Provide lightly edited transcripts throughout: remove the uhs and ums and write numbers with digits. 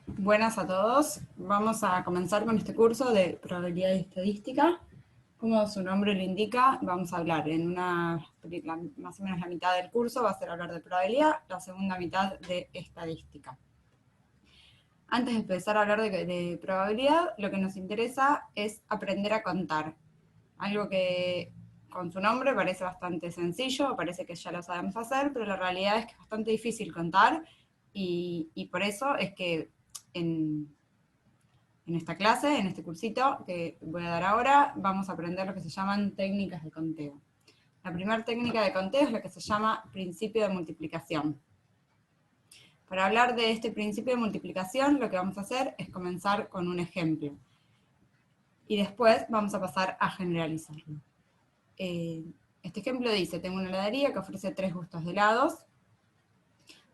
Buenas a todos. Vamos a comenzar con este curso de probabilidad y estadística. Como su nombre lo indica, vamos a hablar más o menos la mitad del curso va a ser hablar de probabilidad, la segunda mitad de estadística. Antes de empezar a hablar de probabilidad, lo que nos interesa es aprender a contar. Algo que con su nombre parece bastante sencillo, parece que ya lo sabemos hacer, pero la realidad es que es bastante difícil contar y por eso es que en esta clase, en este cursito que voy a dar ahora, vamos a aprender lo que se llaman técnicas de conteo. La primera técnica de conteo es la que se llama principio de multiplicación. Para hablar de este principio de multiplicación, lo que vamos a hacer es comenzar con un ejemplo. Y después vamos a pasar a generalizarlo. Este ejemplo dice, tengo una heladería que ofrece 3 gustos de helados,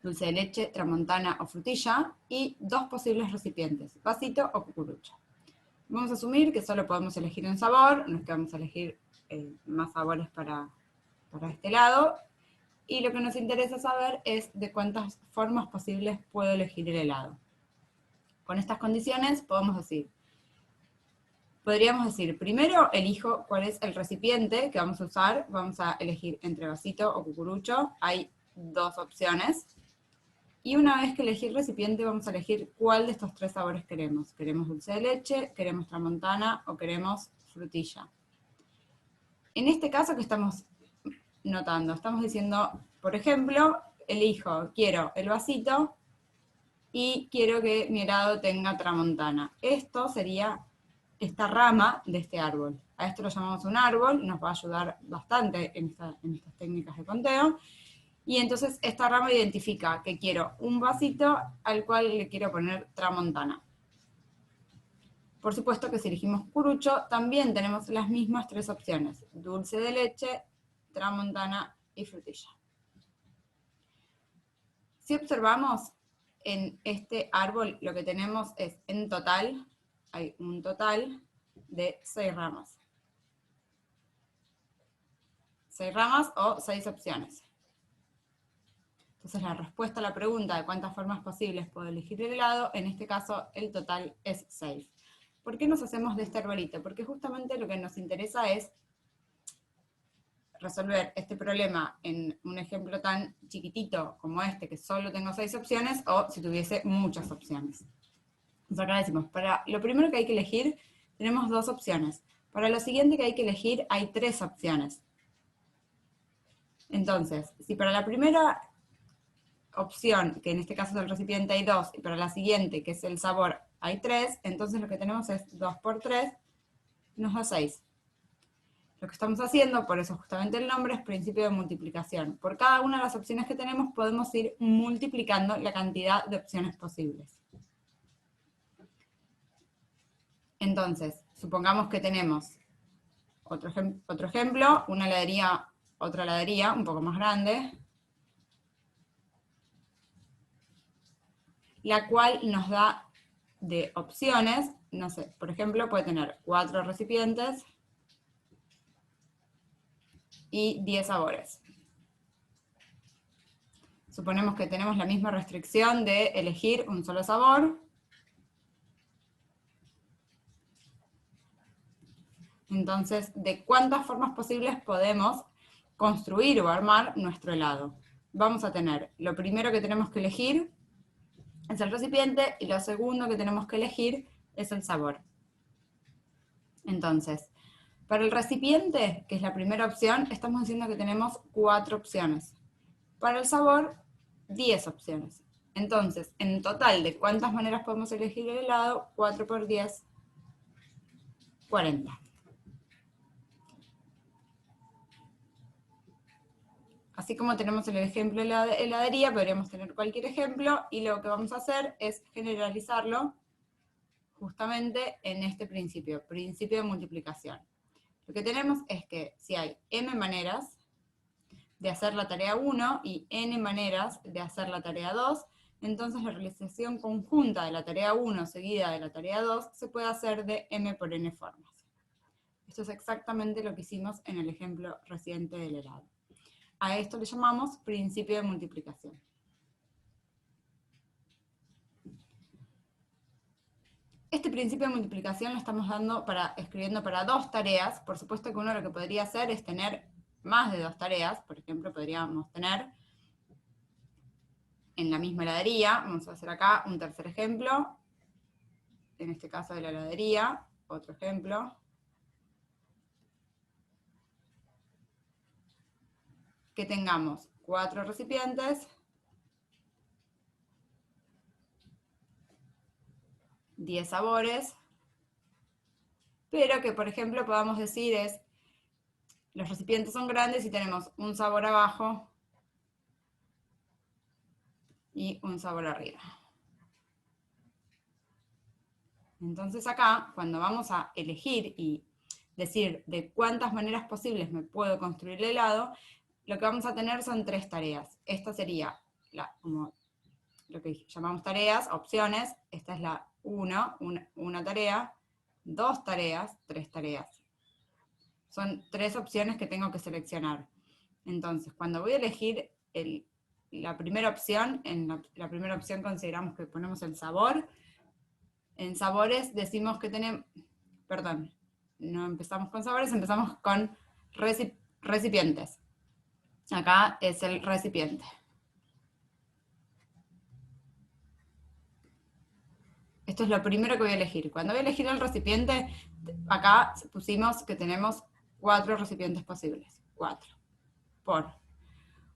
dulce de leche, tramontana o frutilla, y 2 posibles recipientes, vasito o cucurucho. Vamos a asumir que solo podemos elegir un sabor, no es que vamos a elegir más sabores para este lado, y lo que nos interesa saber es de cuántas formas posibles puedo elegir el helado. Con estas condiciones podríamos decir, primero elijo cuál es el recipiente que vamos a usar, vamos a elegir entre vasito o cucurucho, hay 2 opciones, y una vez que elegí el recipiente vamos a elegir cuál de estos 3 sabores queremos. ¿Queremos dulce de leche, queremos tramontana o queremos frutilla? En este caso, ¿qué estamos notando? Estamos diciendo, por ejemplo, quiero el vasito y quiero que mi helado tenga tramontana. Esto sería esta rama de este árbol. A esto lo llamamos un árbol, nos va a ayudar bastante en estas técnicas de conteo. Y entonces esta rama identifica que quiero un vasito al cual le quiero poner tramontana. Por supuesto que si elegimos cucurucho, también tenemos las mismas 3 opciones: dulce de leche, tramontana y frutilla. Si observamos en este árbol, lo que tenemos es, en total, hay un total de 6 ramas. 6 ramas o 6 opciones. Entonces la respuesta a la pregunta de cuántas formas posibles puedo elegir el helado, en este caso el total es 6. ¿Por qué nos hacemos de este arbolito? Porque justamente lo que nos interesa es resolver este problema en un ejemplo tan chiquitito como este, que solo tengo 6 opciones, o si tuviese muchas opciones. Entonces acá decimos, para lo primero que hay que elegir, tenemos 2 opciones. Para lo siguiente que hay que elegir, hay 3 opciones. Entonces, si para la primera opción, que en este caso es el recipiente, hay 2, y para la siguiente, que es el sabor, hay 3, entonces lo que tenemos es 2 por 3, nos da 6. Lo que estamos haciendo, por eso justamente el nombre, es principio de multiplicación. Por cada una de las opciones que tenemos podemos ir multiplicando la cantidad de opciones posibles. Entonces, supongamos que tenemos otro ejemplo, otra heladería un poco más grande, la cual nos da de opciones, no sé, por ejemplo, puede tener 4 recipientes y 10 sabores. Suponemos que tenemos la misma restricción de elegir un solo sabor. Entonces, ¿de cuántas formas posibles podemos construir o armar nuestro helado? Vamos a tener, lo primero que tenemos que elegir es el recipiente, y lo segundo que tenemos que elegir es el sabor. Entonces, para el recipiente, que es la primera opción, estamos diciendo que tenemos 4 opciones. Para el sabor, 10 opciones. Entonces, en total, ¿de cuántas maneras podemos elegir el helado? 4 por 10, 40. Así como tenemos el ejemplo de la heladería, podríamos tener cualquier ejemplo, y lo que vamos a hacer es generalizarlo justamente en este principio de multiplicación. Lo que tenemos es que si hay m maneras de hacer la tarea 1 y n maneras de hacer la tarea 2, entonces la realización conjunta de la tarea 1 seguida de la tarea 2 se puede hacer de m por n formas. Esto es exactamente lo que hicimos en el ejemplo reciente del helado. A esto le llamamos principio de multiplicación. Este principio de multiplicación lo estamos escribiendo para 2 tareas. Por supuesto que uno lo que podría hacer es tener más de 2 tareas. Por ejemplo, podríamos tener en la misma heladería, vamos a hacer acá un tercer ejemplo, en este caso de la heladería, otro ejemplo. Que tengamos 4 recipientes, 10 sabores, pero que por ejemplo podamos decir los recipientes son grandes y tenemos un sabor abajo y un sabor arriba. Entonces acá, cuando vamos a elegir y decir de cuántas maneras posibles me puedo construir el helado, lo que vamos a tener son 3 tareas. Esta sería como lo que llamamos tareas, opciones. Esta es la 1, una tarea, 2 tareas, 3 tareas. Son 3 opciones que tengo que seleccionar. Entonces, cuando voy a elegir la primera opción, en la primera opción consideramos que ponemos el sabor. En sabores decimos que tenemos, perdón, no empezamos con sabores, empezamos con recipientes. Acá es el recipiente. Esto es lo primero que voy a elegir. Cuando voy a elegir el recipiente, acá pusimos que tenemos 4 recipientes posibles. 4.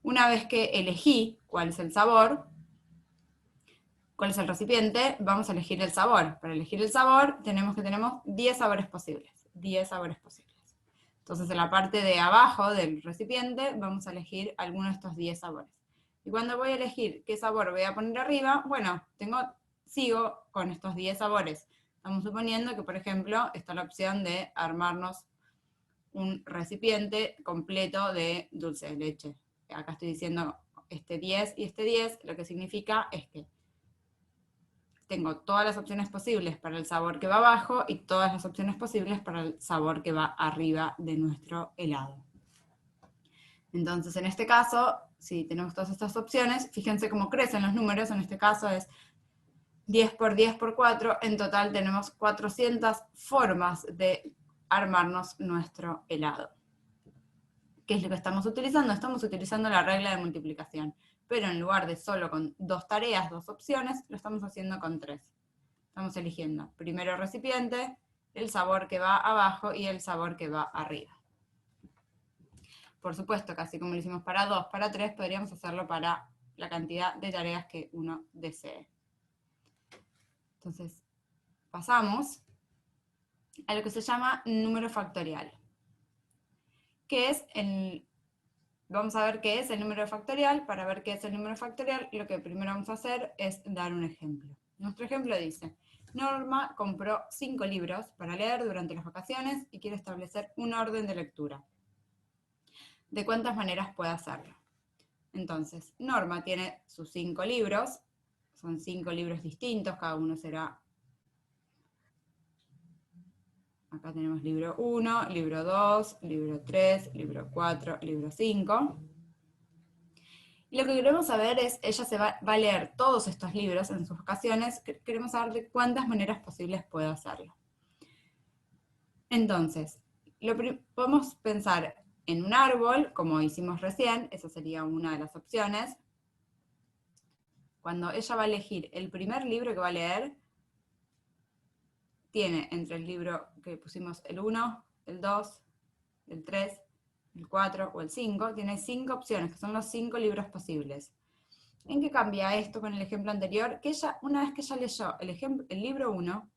Una vez que elegí cuál es el sabor, cuál es el recipiente, vamos a elegir el sabor. Para elegir el sabor tenemos 10 sabores posibles. 10 sabores posibles. Entonces en la parte de abajo del recipiente vamos a elegir alguno de estos 10 sabores. Y cuando voy a elegir qué sabor voy a poner arriba, bueno, sigo con estos 10 sabores. Estamos suponiendo que, por ejemplo, está la opción de armarnos un recipiente completo de dulce de leche. Acá estoy diciendo este 10 y este 10, lo que significa es que tengo todas las opciones posibles para el sabor que va abajo y todas las opciones posibles para el sabor que va arriba de nuestro helado. Entonces, en este caso, si tenemos todas estas opciones, fíjense cómo crecen los números. En este caso es 10 por 10 por 4, en total tenemos 400 formas de armarnos nuestro helado. ¿Qué es lo que estamos utilizando? Estamos utilizando la regla de multiplicación, pero en lugar de solo con 2 tareas, 2 opciones, lo estamos haciendo con 3. Estamos eligiendo primero recipiente, el sabor que va abajo y el sabor que va arriba. Por supuesto, casi como lo hicimos para 2, para 3, podríamos hacerlo para la cantidad de tareas que uno desee. Entonces, pasamos a lo que se llama número factorial. Vamos a ver qué es el número factorial. Para ver qué es el número factorial, lo que primero vamos a hacer es dar un ejemplo. Nuestro ejemplo dice: Norma compró 5 libros para leer durante las vacaciones y quiere establecer un orden de lectura. ¿De cuántas maneras puede hacerlo? Entonces, Norma tiene sus 5 libros, son 5 libros distintos, cada uno será... Acá tenemos libro 1, libro 2, libro 3, libro 4, libro 5. Y lo que queremos saber es, ella va a leer todos estos libros en sus vacaciones, queremos saber de cuántas maneras posibles puede hacerlo. Entonces, podemos pensar en un árbol, como hicimos recién, esa sería una de las opciones. Cuando ella va a elegir el primer libro que va a leer, tiene entre el libro que pusimos el 1, el 2, el 3, el 4 o el 5, tiene 5 opciones, que son los 5 libros posibles. ¿En qué cambia esto con el ejemplo anterior? Que ella, una vez que ella leyó el libro 1,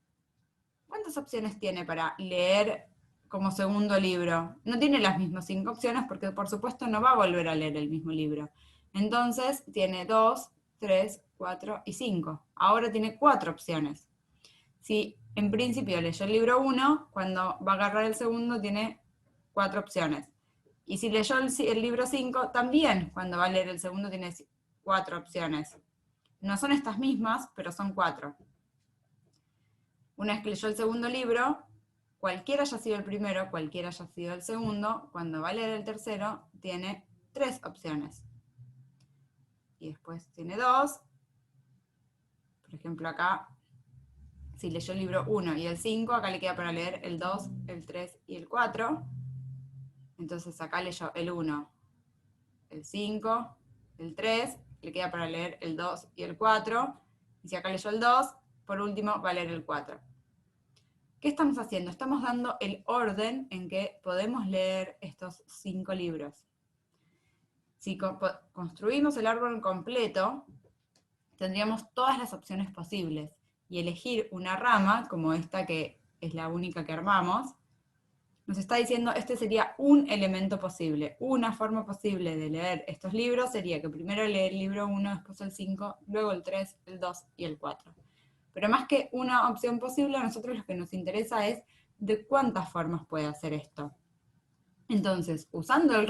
¿cuántas opciones tiene para leer como segundo libro? No tiene las mismas 5 opciones porque por supuesto no va a volver a leer el mismo libro. Entonces tiene 2, 3, 4 y 5. Ahora tiene 4 opciones. Si en principio leyó el libro 1, cuando va a agarrar el segundo tiene 4 opciones. Y si leyó el libro 5, también cuando va a leer el segundo tiene 4 opciones. No son estas mismas, pero son 4. Una vez que leyó el segundo libro, cualquiera haya sido el primero, cualquiera haya sido el segundo, cuando va a leer el tercero, tiene 3 opciones. Y después tiene 2. Por ejemplo, acá si leyó el libro 1 y el 5, acá le queda para leer el 2, el 3 y el 4. Entonces acá leyó el 1, el 5, el 3, le queda para leer el 2 y el 4. Y si acá leyó el 2, por último va a leer el 4. ¿Qué estamos haciendo? Estamos dando el orden en que podemos leer estos 5 libros. Si construimos el árbol completo, tendríamos todas las opciones posibles. Y elegir una rama, como esta que es la única que armamos, nos está diciendo este sería un elemento posible. Una forma posible de leer estos libros sería que primero lee el libro 1, después el 5, luego el 3, el 2 y el 4. Pero más que una opción posible, a nosotros lo que nos interesa es de cuántas formas puede hacer esto. Entonces, usando el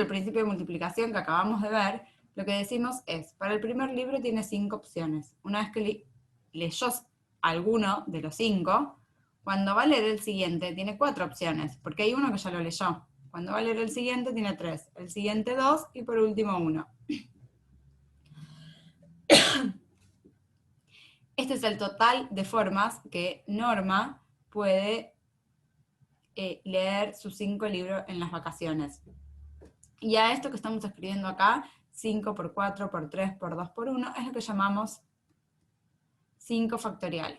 principio de multiplicación que acabamos de ver, lo que decimos es, para el primer libro tiene 5 opciones. Una vez que leyó alguno de los 5, cuando va a leer el siguiente tiene 4 opciones, porque hay uno que ya lo leyó. Cuando va a leer el siguiente tiene 3, el siguiente 2 y por último 1. Este es el total de formas que Norma puede leer sus 5 libros en las vacaciones. Y a esto que estamos escribiendo acá, 5 por 4 por 3 por 2 por 1, es lo que llamamos 5 factorial.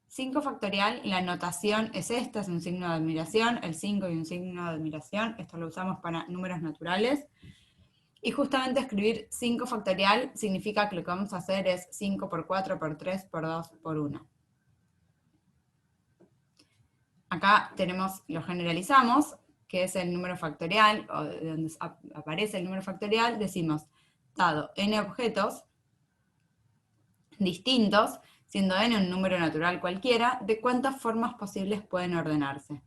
5 factorial, la notación es esta, es un signo de admiración, el 5 y un signo de admiración, esto lo usamos para números naturales. Y justamente escribir 5 factorial significa que lo que vamos a hacer es 5 por 4 por 3 por 2 por 1. Acá lo generalizamos, que es el número factorial, o de donde aparece el número factorial, decimos, dado n objetos distintos, siendo n un número natural cualquiera, de cuántas formas posibles pueden ordenarse.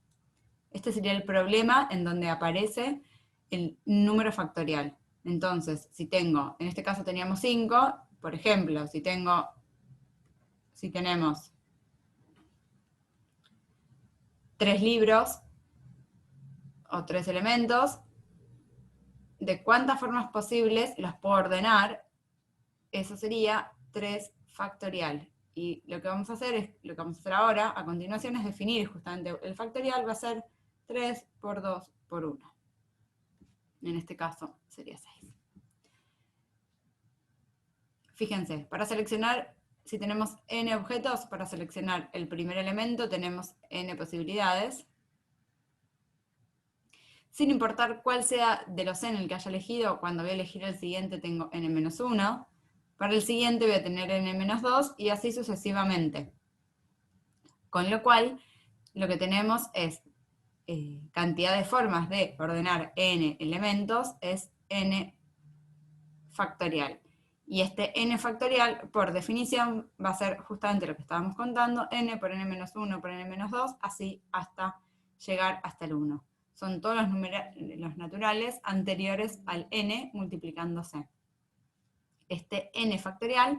Este sería el problema en donde aparece el número factorial. Entonces, si tengo, en este caso teníamos 5, por ejemplo, si tenemos 3 libros o 3 elementos, de cuántas formas posibles los puedo ordenar, eso sería 3 factorial. Y lo que vamos a hacer ahora, a continuación, es definir justamente el factorial, va a ser 3 por 2 por 1. En este caso sería 6. Fíjense, para seleccionar, si tenemos n objetos, para seleccionar el primer elemento tenemos n posibilidades. Sin importar cuál sea de los n el que haya elegido, cuando voy a elegir el siguiente tengo n-1. Para el siguiente voy a tener n-2 y así sucesivamente. Con lo cual, lo que tenemos es cantidad de formas de ordenar n elementos es n factorial. Y este n factorial, por definición, va a ser justamente lo que estábamos contando, n por n-1 por n-2, así hasta llegar hasta el 1. Son todos los naturales anteriores al n multiplicándose. Este n factorial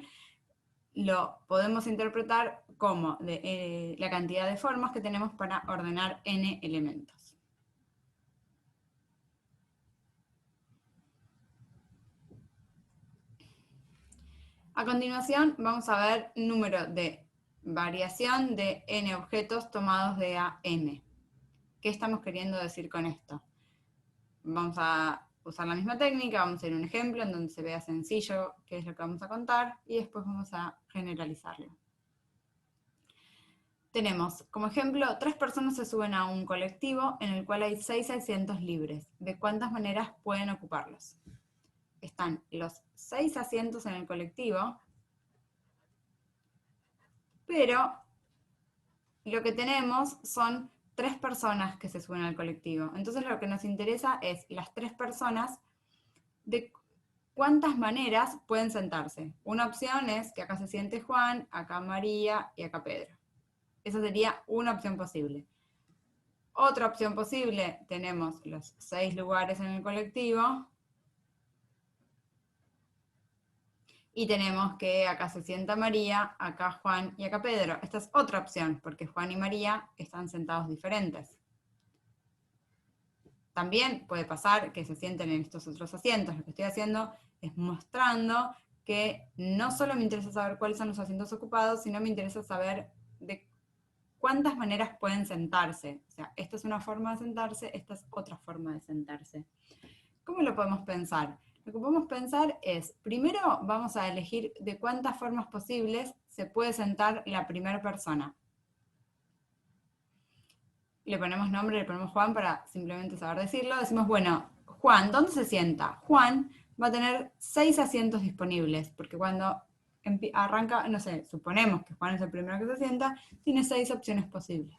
lo podemos interpretar como la cantidad de formas que tenemos para ordenar n elementos. A continuación vamos a ver número de variación de n objetos tomados de a m. ¿Qué estamos queriendo decir con esto? Vamos a usar la misma técnica, vamos a ir a un ejemplo en donde se vea sencillo qué es lo que vamos a contar y después vamos a generalizarlo. Tenemos como ejemplo, 3 personas se suben a un colectivo en el cual hay 6 asientos libres. ¿De cuántas maneras pueden ocuparlos? Están los 6 asientos en el colectivo, pero lo que tenemos son 3 personas que se suben al colectivo. Entonces lo que nos interesa es las 3 personas, de cuántas maneras pueden sentarse. Una opción es que acá se siente Juan, acá María y acá Pedro. Esa sería una opción posible. Otra opción posible, tenemos los 6 lugares en el colectivo, y tenemos que acá se sienta María, acá Juan y acá Pedro. Esta es otra opción, porque Juan y María están sentados diferentes. También puede pasar que se sienten en estos otros asientos. Lo que estoy haciendo es mostrando que no solo me interesa saber cuáles son los asientos ocupados, sino me interesa saber de cuántas maneras pueden sentarse. O sea, esta es una forma de sentarse, esta es otra forma de sentarse. ¿Cómo lo podemos pensar? Lo que podemos pensar es, primero vamos a elegir de cuántas formas posibles se puede sentar la primera persona. Le ponemos nombre, le ponemos Juan para simplemente saber decirlo. Decimos, bueno, Juan, ¿dónde se sienta? Juan va a tener 6 asientos disponibles, porque cuando arranca, no sé, suponemos que Juan es el primero que se sienta, tiene 6 opciones posibles.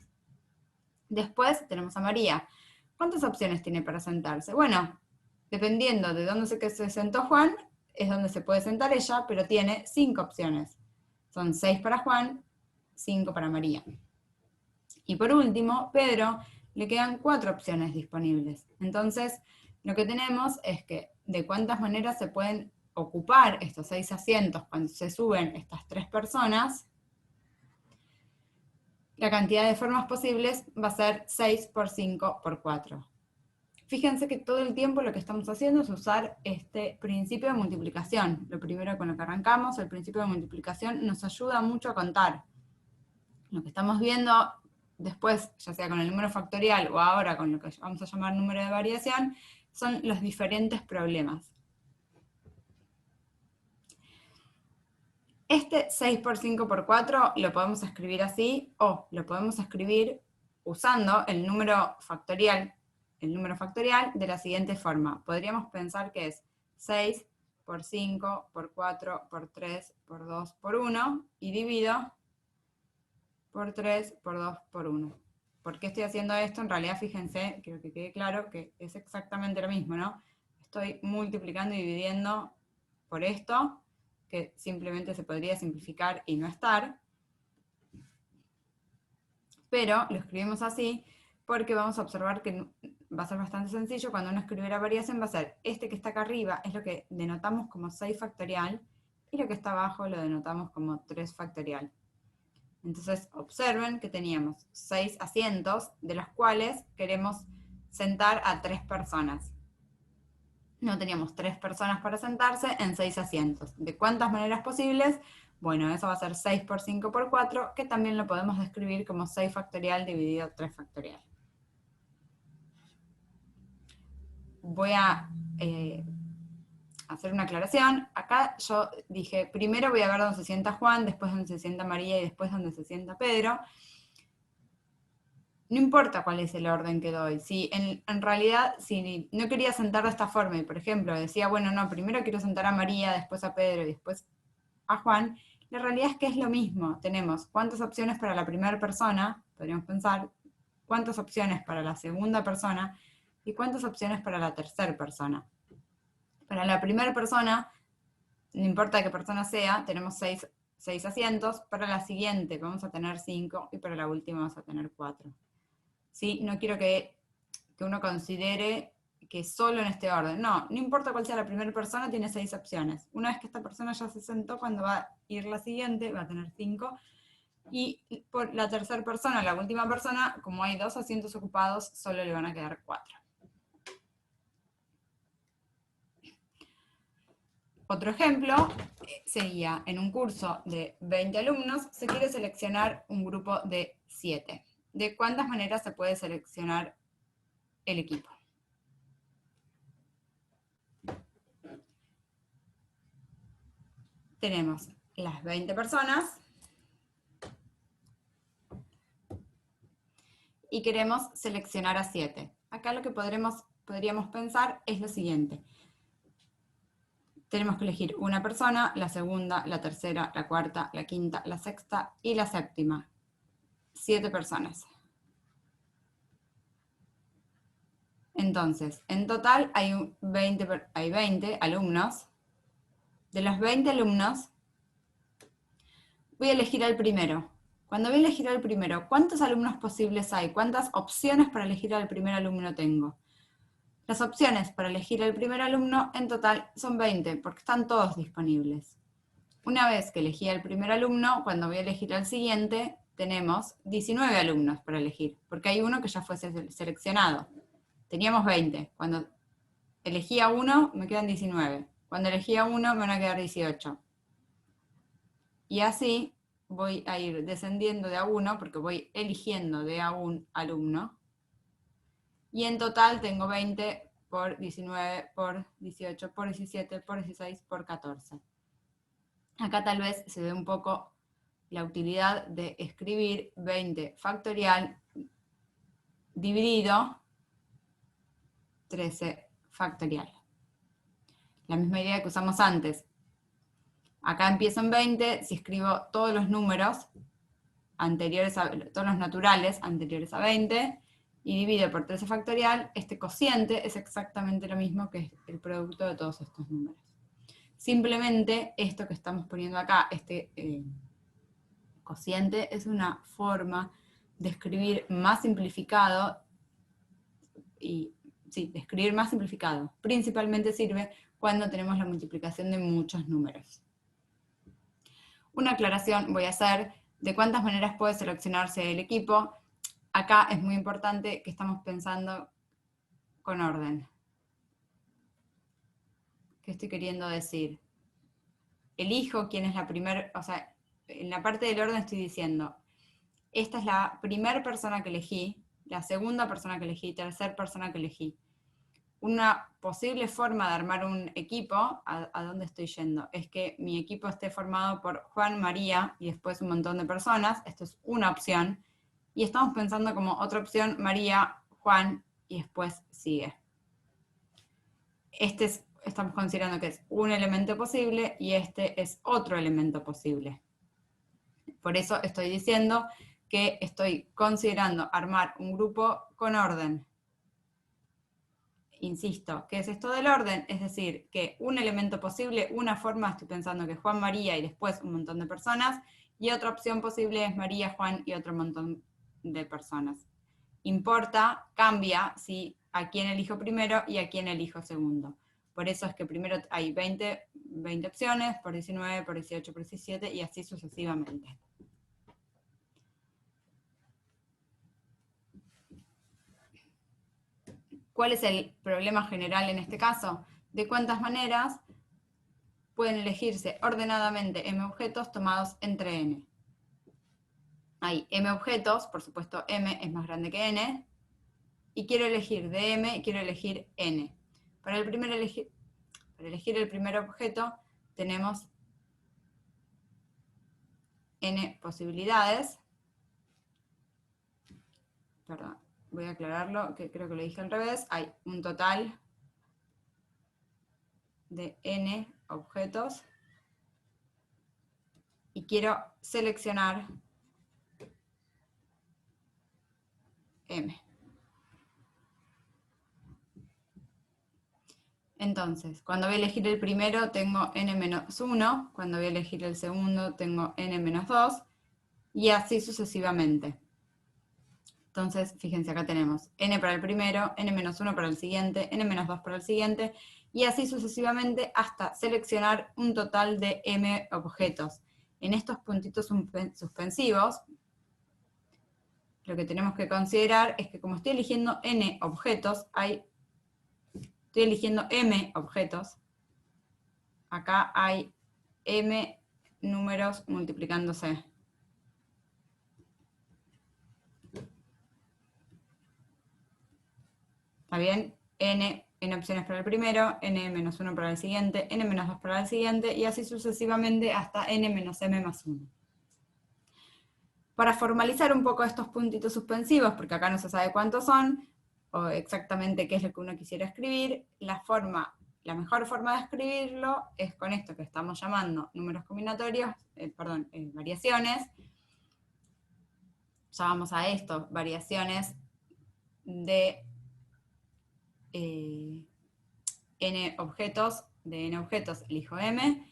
Después tenemos a María. ¿Cuántas opciones tiene para sentarse? Bueno, dependiendo de dónde se sentó Juan, es donde se puede sentar ella, pero tiene 5 opciones. Son 6 para Juan, 5 para María. Y por último, Pedro, le quedan 4 opciones disponibles. Entonces, lo que tenemos es que de cuántas maneras se pueden ocupar estos 6 asientos cuando se suben estas 3 personas, la cantidad de formas posibles va a ser 6 por 5 por 4. Fíjense que todo el tiempo lo que estamos haciendo es usar este principio de multiplicación. Lo primero con lo que arrancamos, el principio de multiplicación, nos ayuda mucho a contar. Lo que estamos viendo después, ya sea con el número factorial o ahora con lo que vamos a llamar número de variación, son los diferentes problemas. Este 6 por 5 por 4 lo podemos escribir así, o lo podemos escribir usando el número factorial de la siguiente forma. Podríamos pensar que es 6 por 5 por 4 por 3 por 2 por 1, y divido por 3 por 2 por 1. ¿Por qué estoy haciendo esto? En realidad, fíjense, quiero que quede claro que es exactamente lo mismo, ¿no? Estoy multiplicando y dividiendo por esto, que simplemente se podría simplificar y no estar. Pero lo escribimos así porque vamos a observar que va a ser bastante sencillo. Cuando uno escribe la variación va a ser este que está acá arriba, es lo que denotamos como 6 factorial, y lo que está abajo lo denotamos como 3 factorial. Entonces observen que teníamos 6 asientos, de los cuales queremos sentar a 3 personas. No teníamos 3 personas para sentarse en 6 asientos. ¿De cuántas maneras posibles? Bueno, eso va a ser 6 por 5 por 4, que también lo podemos describir como 6 factorial dividido 3 factorial. Voy a hacer una aclaración. Acá yo dije, primero voy a ver dónde se sienta Juan, después dónde se sienta María y después dónde se sienta Pedro. No importa cuál es el orden que doy. Si en realidad, si no quería sentar de esta forma, y por ejemplo decía, bueno, no, primero quiero sentar a María, después a Pedro y después a Juan, la realidad es que es lo mismo. Tenemos cuántas opciones para la primera persona, podríamos pensar, cuántas opciones para la segunda persona y cuántas opciones para la tercera persona. Para la primera persona, no importa qué persona sea, tenemos 6 asientos. Para la siguiente vamos a tener 5 y para la última vamos a tener 4. ¿Sí? No quiero que uno considere que solo en este orden. No importa cuál sea la primera persona, tiene 6 opciones. Una vez que esta persona ya se sentó, cuando va a ir la siguiente, va a tener 5. Y por la tercera persona, la última persona, como hay 2 asientos ocupados, solo le van a quedar 4. Otro ejemplo sería, en un curso de 20 alumnos, se quiere seleccionar un grupo de 7. ¿De cuántas maneras se puede seleccionar el equipo? Tenemos las 20 personas y queremos seleccionar a 7. Acá lo que podríamos pensar es lo siguiente. Tenemos que elegir una persona, la segunda, la tercera, la cuarta, la quinta, la sexta y la séptima. 7 personas. Entonces, en total hay 20 alumnos. De los 20 alumnos, voy a elegir al primero. Cuando voy a elegir al primero, ¿cuántos alumnos posibles hay? ¿Cuántas opciones para elegir al primer alumno tengo? Las opciones para elegir al primer alumno en total son 20, porque están todos disponibles. Una vez que elegí al primer alumno, cuando voy a elegir al siguiente, tenemos 19 alumnos para elegir, porque hay uno que ya fue seleccionado. Teníamos 20. Cuando elegí a uno, me quedan 19. Cuando elegí a 1 me van a quedar 18. Y así voy a ir descendiendo de a 1, porque voy eligiendo de a un alumno. Y en total tengo 20 por 19, por 18, por 17, por 16, por 14. Acá tal vez se ve un poco la utilidad de escribir 20 factorial dividido 13 factorial. La misma idea que usamos antes. Acá empiezo en 20, si escribo todos los números anteriores todos los naturales anteriores a 20, y divido por 13 factorial, este cociente es exactamente lo mismo que el producto de todos estos números. Simplemente esto que estamos poniendo acá, este cociente, es una forma de escribir más simplificado, y sí, de escribir más simplificado. Principalmente sirve cuando tenemos la multiplicación de muchos números. Una aclaración voy a hacer de cuántas maneras puede seleccionarse el equipo. Acá es muy importante que estamos pensando con orden. ¿Qué estoy queriendo decir? Elijo quién es la primera, o sea, en la parte del orden estoy diciendo, esta es la primera persona que elegí, la segunda persona que elegí, tercera persona que elegí. Una posible forma de armar un equipo, ¿a dónde estoy yendo? Es que mi equipo esté formado por Juan, María y después un montón de personas. Esto es una opción. Y estamos pensando como otra opción, María, Juan y después sigue. Estamos considerando que es un elemento posible y este es otro elemento posible. Por eso estoy diciendo que estoy considerando armar un grupo con orden. Insisto, ¿qué es esto del orden? Es decir, que un elemento posible, una forma, estoy pensando que Juan, María y después un montón de personas, y otra opción posible es María, Juan y otro montón de personas. Importa, cambia, si a quién elijo primero y a quién elijo segundo. Por eso es que primero hay 20 opciones, por 19, por 18, por 17 y así sucesivamente. ¿Cuál es el problema general en este caso? De cuántas maneras pueden elegirse ordenadamente m objetos tomados entre n. Hay m objetos, por supuesto m es más grande que n, y quiero elegir de m, quiero elegir n. Para elegir el primer objeto tenemos n posibilidades. Perdón, voy a aclararlo, que creo que lo dije al revés. Hay un total de n objetos y quiero seleccionar m. Entonces, cuando voy a elegir el primero tengo n-1, cuando voy a elegir el segundo tengo n-2, y así sucesivamente. Entonces, fíjense, acá tenemos n para el primero, n-1 para el siguiente, n-2 para el siguiente, y así sucesivamente hasta seleccionar un total de m objetos. En estos puntitos suspensivos, lo que tenemos que considerar es que como estoy eligiendo n objetos, estoy eligiendo m objetos, acá hay m números multiplicándose. ¿Está bien? N opciones para el primero, n-1 para el siguiente, n-2 para el siguiente, y así sucesivamente hasta n-m más 1. Para formalizar un poco estos puntitos suspensivos, porque acá no se sabe cuántos son, o exactamente qué es lo que uno quisiera escribir, la mejor forma de escribirlo es con esto que estamos llamando números combinatorios, variaciones. Llamamos a esto variaciones de n objetos, elijo m,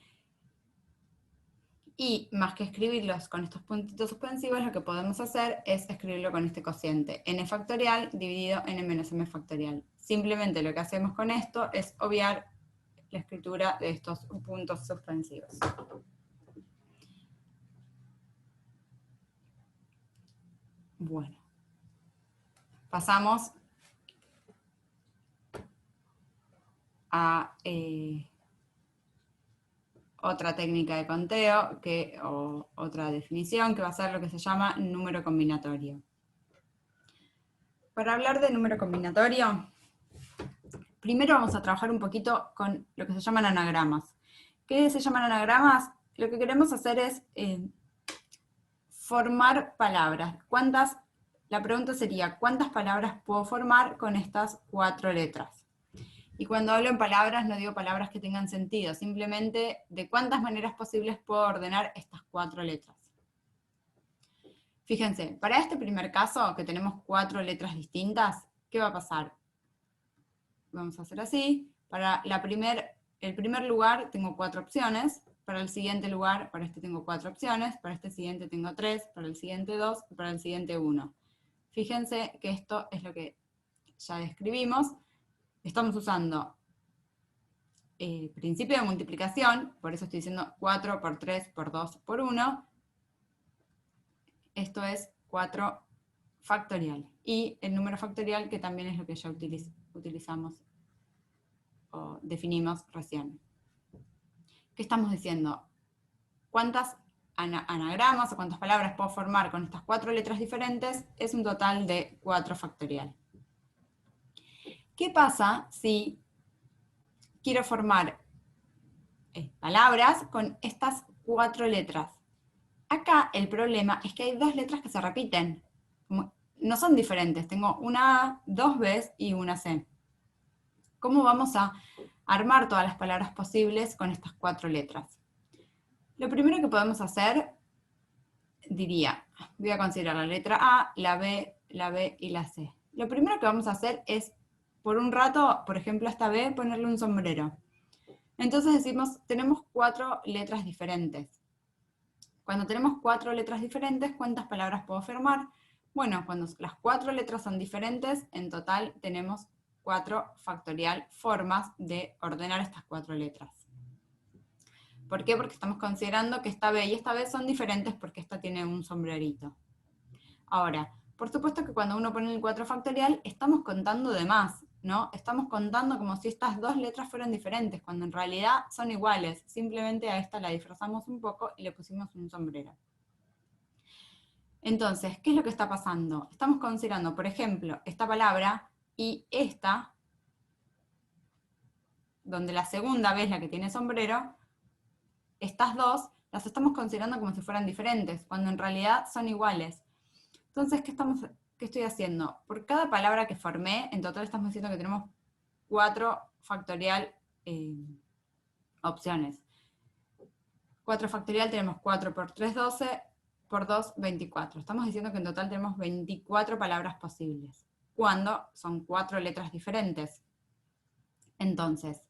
y más que escribirlos con estos puntitos suspensivos, lo que podemos hacer es escribirlo con este cociente, n factorial dividido n menos m factorial. Simplemente lo que hacemos con esto es obviar la escritura de estos puntos suspensivos. Bueno, pasamos a otra técnica de conteo, o otra definición, que va a ser lo que se llama número combinatorio. Para hablar de número combinatorio, primero vamos a trabajar un poquito con lo que se llaman anagramas. ¿Qué se llaman anagramas? Lo que queremos hacer es formar palabras. La pregunta sería, ¿cuántas palabras puedo formar con estas 4 letras? Y cuando hablo en palabras, no digo palabras que tengan sentido, simplemente de cuántas maneras posibles puedo ordenar estas 4 letras. Fíjense, para este primer caso, que tenemos 4 letras distintas, ¿qué va a pasar? Vamos a hacer así. Para el primer lugar tengo 4 opciones, para el siguiente lugar, para este tengo 4 opciones, para este siguiente tengo 3, para el siguiente 2 y para el siguiente 1. Fíjense que esto es lo que ya describimos. Estamos usando principio de multiplicación, por eso estoy diciendo 4 por 3 por 2 por 1. Esto es 4 factorial. Y el número factorial, que también es lo que ya utilizamos o definimos recién. ¿Qué estamos diciendo? ¿Cuántas anagramas o cuántas palabras puedo formar con estas 4 letras diferentes? Es un total de 4 factorial. ¿Qué pasa si quiero formar palabras con estas 4 letras? Acá el problema es que hay 2 letras que se repiten. No son diferentes, tengo una A, 2 Bs y una C. ¿Cómo vamos a armar todas las palabras posibles con estas 4 letras? Lo primero que podemos hacer, diría, voy a considerar la letra A, la B y la C. Lo primero que vamos a hacer es, por un rato, por ejemplo a esta B, ponerle un sombrero. Entonces decimos, tenemos 4 letras diferentes. Cuando tenemos 4 letras diferentes, ¿cuántas palabras puedo formar? Bueno, cuando las 4 letras son diferentes, en total tenemos 4 factorial formas de ordenar estas 4 letras. ¿Por qué? Porque estamos considerando que esta B y esta B son diferentes porque esta tiene un sombrerito. Ahora, por supuesto que cuando uno pone el 4 factorial, estamos contando de más, ¿no? Estamos contando como si estas 2 letras fueran diferentes, cuando en realidad son iguales. Simplemente a esta la disfrazamos un poco y le pusimos un sombrero. Entonces, ¿qué es lo que está pasando? Estamos considerando, por ejemplo, esta palabra y esta, donde la segunda B es la que tiene sombrero, estas 2 las estamos considerando como si fueran diferentes, cuando en realidad son iguales. Entonces, ¿qué estoy haciendo? Por cada palabra que formé, en total estamos diciendo que tenemos 4 factorial opciones. 4 factorial tenemos 4 por 3, 12, por 2, 24. Estamos diciendo que en total tenemos 24 palabras posibles, cuando son 4 letras diferentes. Entonces,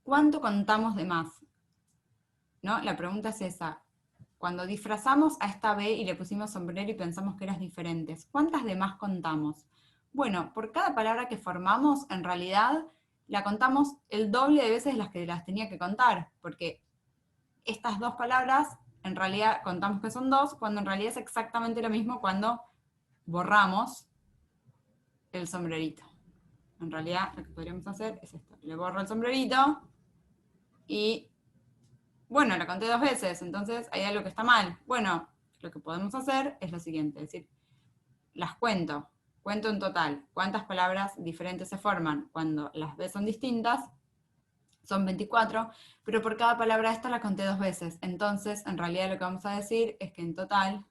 ¿cuánto contamos de más? ¿No? La pregunta es esa. Cuando disfrazamos a esta B y le pusimos sombrero y pensamos que eran diferentes, ¿cuántas de más contamos? Bueno, por cada palabra que formamos, en realidad, la contamos el doble de veces de las que las tenía que contar, porque estas 2 palabras, en realidad contamos que son 2, cuando en realidad es exactamente lo mismo cuando borramos el sombrerito. En realidad, lo que podríamos hacer es esto. Le borro el sombrerito y bueno, la conté 2 veces, entonces hay algo que está mal. Bueno, lo que podemos hacer es lo siguiente, es decir, las cuento en total cuántas palabras diferentes se forman cuando las B son distintas, son 24, pero por cada palabra esta la conté 2 veces, entonces en realidad lo que vamos a decir es que en total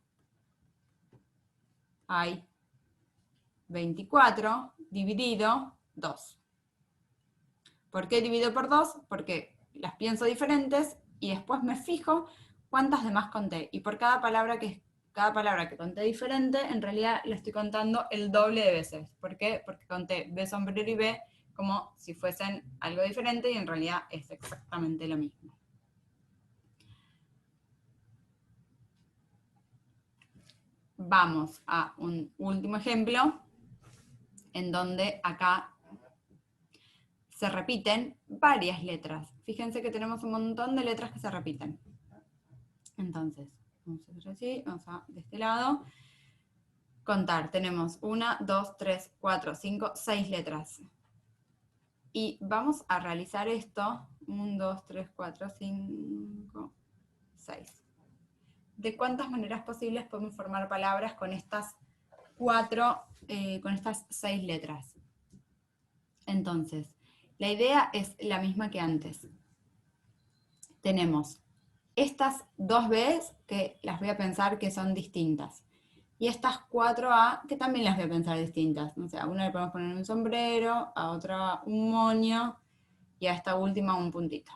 hay 24 dividido 2. ¿Por qué divido por 2? Porque las pienso diferentes y después me fijo cuántas demás conté. Y por cada palabra que conté diferente, en realidad la estoy contando el doble de veces. ¿Por qué? Porque conté B sombrero y B como si fuesen algo diferente y en realidad es exactamente lo mismo. Vamos a un último ejemplo, en donde acá se repiten varias letras. Fíjense que tenemos un montón de letras que se repiten. Entonces, vamos a hacer así, vamos a, de este lado, contar. Tenemos 1, 2, 3, 4, 5, 6 letras. Y vamos a realizar esto 1, 2, 3, 4, 5, 6. ¿De cuántas maneras posibles podemos formar palabras con estas con estas 6 letras? Entonces, la idea es la misma que antes. Tenemos estas 2 Bs que las voy a pensar que son distintas. Y estas 4 A que también las voy a pensar distintas. O sea, a una le podemos poner un sombrero, a otra un moño, y a esta última un puntito.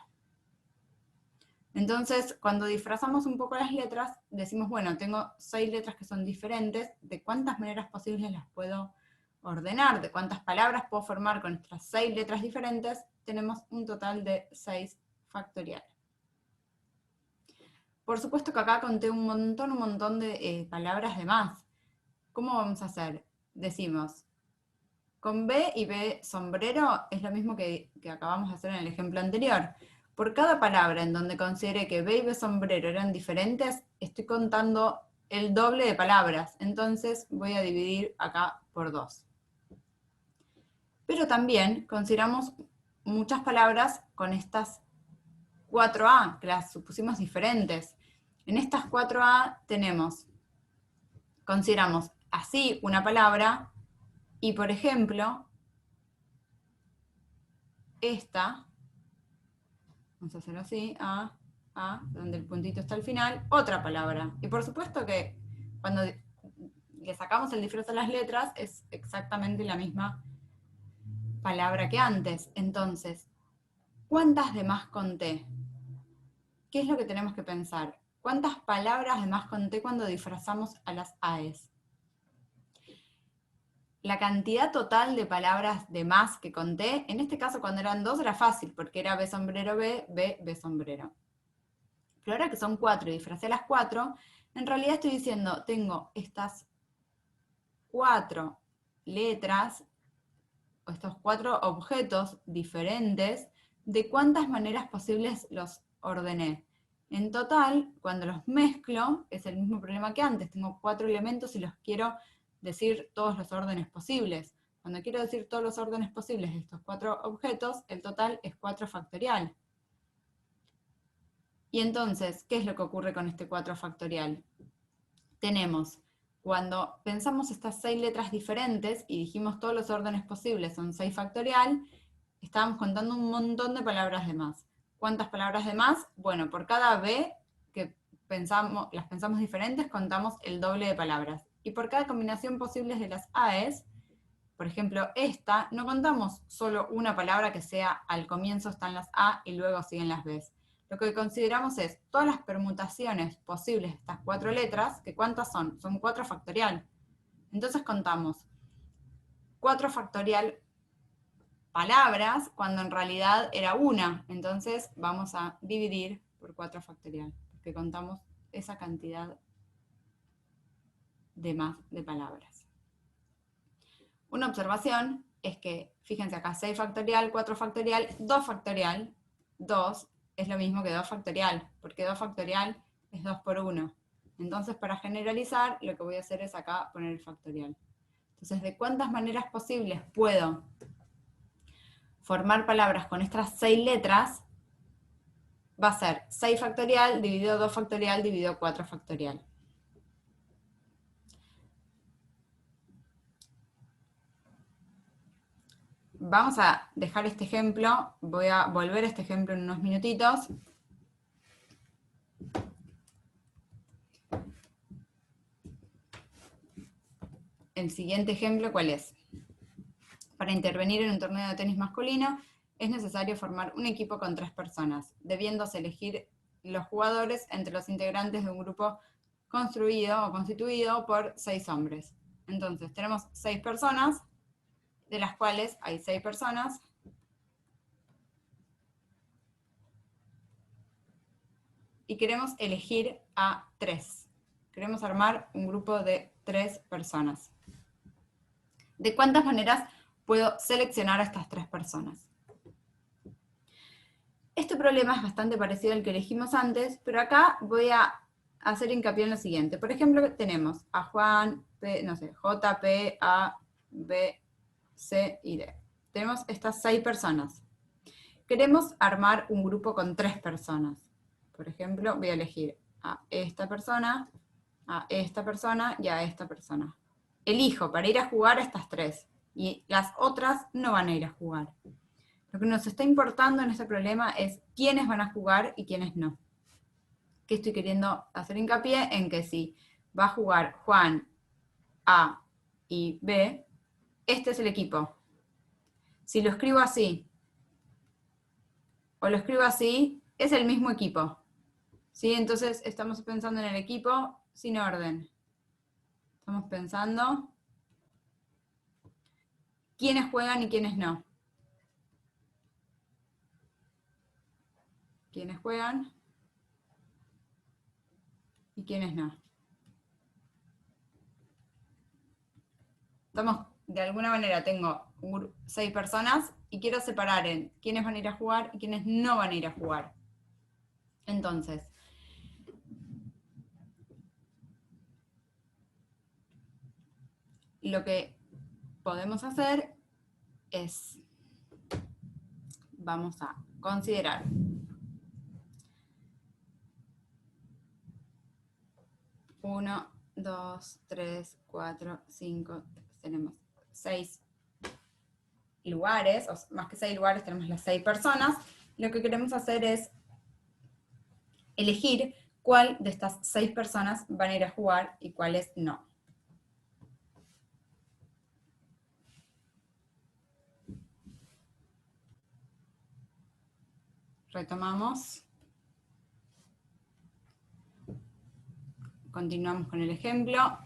Entonces, cuando disfrazamos un poco las letras, decimos, bueno, tengo 6 letras que son diferentes, ¿de cuántas maneras posibles las puedo ordenar? ¿De cuántas palabras puedo formar con estas 6 letras diferentes? Tenemos un total de 6 factorial. Por supuesto que acá conté un montón de palabras de más. ¿Cómo vamos a hacer? Decimos, con B y B sombrero es lo mismo que acabamos de hacer en el ejemplo anterior. Por cada palabra en donde considere que B y B sombrero eran diferentes, estoy contando el doble de palabras. Entonces voy a dividir acá por 2. Pero también consideramos muchas palabras con estas 4A, que las supusimos diferentes. En estas 4A consideramos así una palabra, y por ejemplo, esta, vamos a hacerlo así, A, donde el puntito está al final, otra palabra. Y por supuesto que cuando le sacamos el disfraz a las letras, es exactamente la misma palabra que antes. Entonces, ¿cuántas de más conté? ¿Qué es lo que tenemos que pensar? ¿Cuántas palabras de más conté cuando disfrazamos a las AES? La cantidad total de palabras de más que conté, en este caso cuando eran 2 era fácil, porque era B sombrero B, B, B sombrero. Pero ahora que son 4 y disfracé las 4, en realidad estoy diciendo, tengo estas 4 letras, o estos 4 objetos diferentes, ¿de cuántas maneras posibles los ordené? En total, cuando los mezclo, es el mismo problema que antes, tengo 4 elementos y los quiero decir todos los órdenes posibles. Cuando quiero decir todos los órdenes posibles de estos 4 objetos, el total es 4 factorial. Y entonces, ¿qué es lo que ocurre con este 4 factorial? Tenemos, cuando pensamos estas 6 letras diferentes y dijimos todos los órdenes posibles son 6 factorial, estábamos contando un montón de palabras de más. ¿Cuántas palabras de más? Bueno, por cada B que las pensamos diferentes, contamos el doble de palabras. Y por cada combinación posible de las AES, por ejemplo, esta, no contamos solo una palabra que sea al comienzo están las A y luego siguen las Bs. Lo que consideramos es todas las permutaciones posibles de estas 4 letras, que ¿cuántas son? Son 4 factorial. Entonces contamos 4 factorial palabras, cuando en realidad era una. Entonces vamos a dividir por 4 factorial, porque contamos esa cantidad de más de palabras. Una observación es que, fíjense acá, 6 factorial, 4 factorial, 2 factorial, 2 es lo mismo que 2 factorial, porque 2 factorial es 2 por 1. Entonces, para generalizar, lo que voy a hacer es acá poner el factorial. Entonces, ¿de cuántas maneras posibles puedo formar palabras con estas 6 letras? Va a ser 6 factorial dividido 2 factorial dividido 4 factorial. Vamos a dejar este ejemplo, voy a volver a este ejemplo en unos minutitos. El siguiente ejemplo, ¿cuál es? Para intervenir en un torneo de tenis masculino, es necesario formar un equipo con 3 personas, debiéndose elegir los jugadores entre los integrantes de un grupo construido o constituido por 6 hombres. Entonces, tenemos 6 personas, de las cuales hay 6 personas, y queremos elegir a 3. Queremos armar un grupo de 3 personas. ¿De cuántas maneras puedo seleccionar a estas 3 personas? Este problema es bastante parecido al que elegimos antes, pero acá voy a hacer hincapié en lo siguiente. Por ejemplo, tenemos a Juan, J, P, A, B, C y D. Tenemos estas 6 personas. queremos armar un grupo con 3 personas. Por ejemplo, voy a elegir a esta persona y a esta persona. Elijo para ir a jugar a estas 3, y las otras no van a ir a jugar. Lo que nos está importando en este problema es quiénes van a jugar y quiénes no. ¿Qué estoy queriendo hacer hincapié? En que si va a jugar Juan, A y B, este es el equipo. Si lo escribo así, o lo escribo así, es el mismo equipo. ¿Sí? Entonces estamos pensando en el equipo sin orden. Estamos pensando quiénes juegan y quiénes no. Quiénes juegan y quiénes no. Estamos, de alguna manera tengo 6 personas y quiero separar en quiénes van a ir a jugar y quiénes no van a ir a jugar. Entonces, lo que podemos hacer es, vamos a considerar uno, 2, 3, 4, 5, tenemos 6 lugares, o más que 6 lugares, tenemos las 6 personas. Lo que queremos hacer es elegir cuál de estas 6 personas van a ir a jugar y cuáles no. Retomamos. Continuamos con el ejemplo.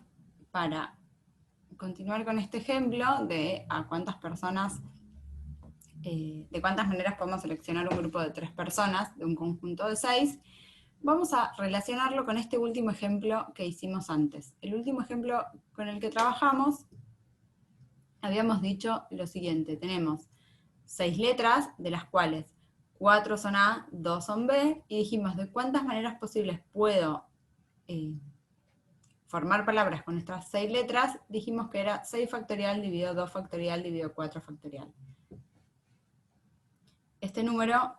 Para continuar con este ejemplo de a cuántas personas, de cuántas maneras podemos seleccionar un grupo de 3 personas de un conjunto de 6, vamos a relacionarlo con este último ejemplo que hicimos antes. El último ejemplo con el que trabajamos, habíamos dicho lo siguiente: tenemos 6 letras, de las cuales 4 son A, 2 son B, y dijimos de cuántas maneras posibles puedo formar palabras con estas 6 letras. Dijimos que era 6 factorial dividido 2 factorial dividido 4 factorial. Este número,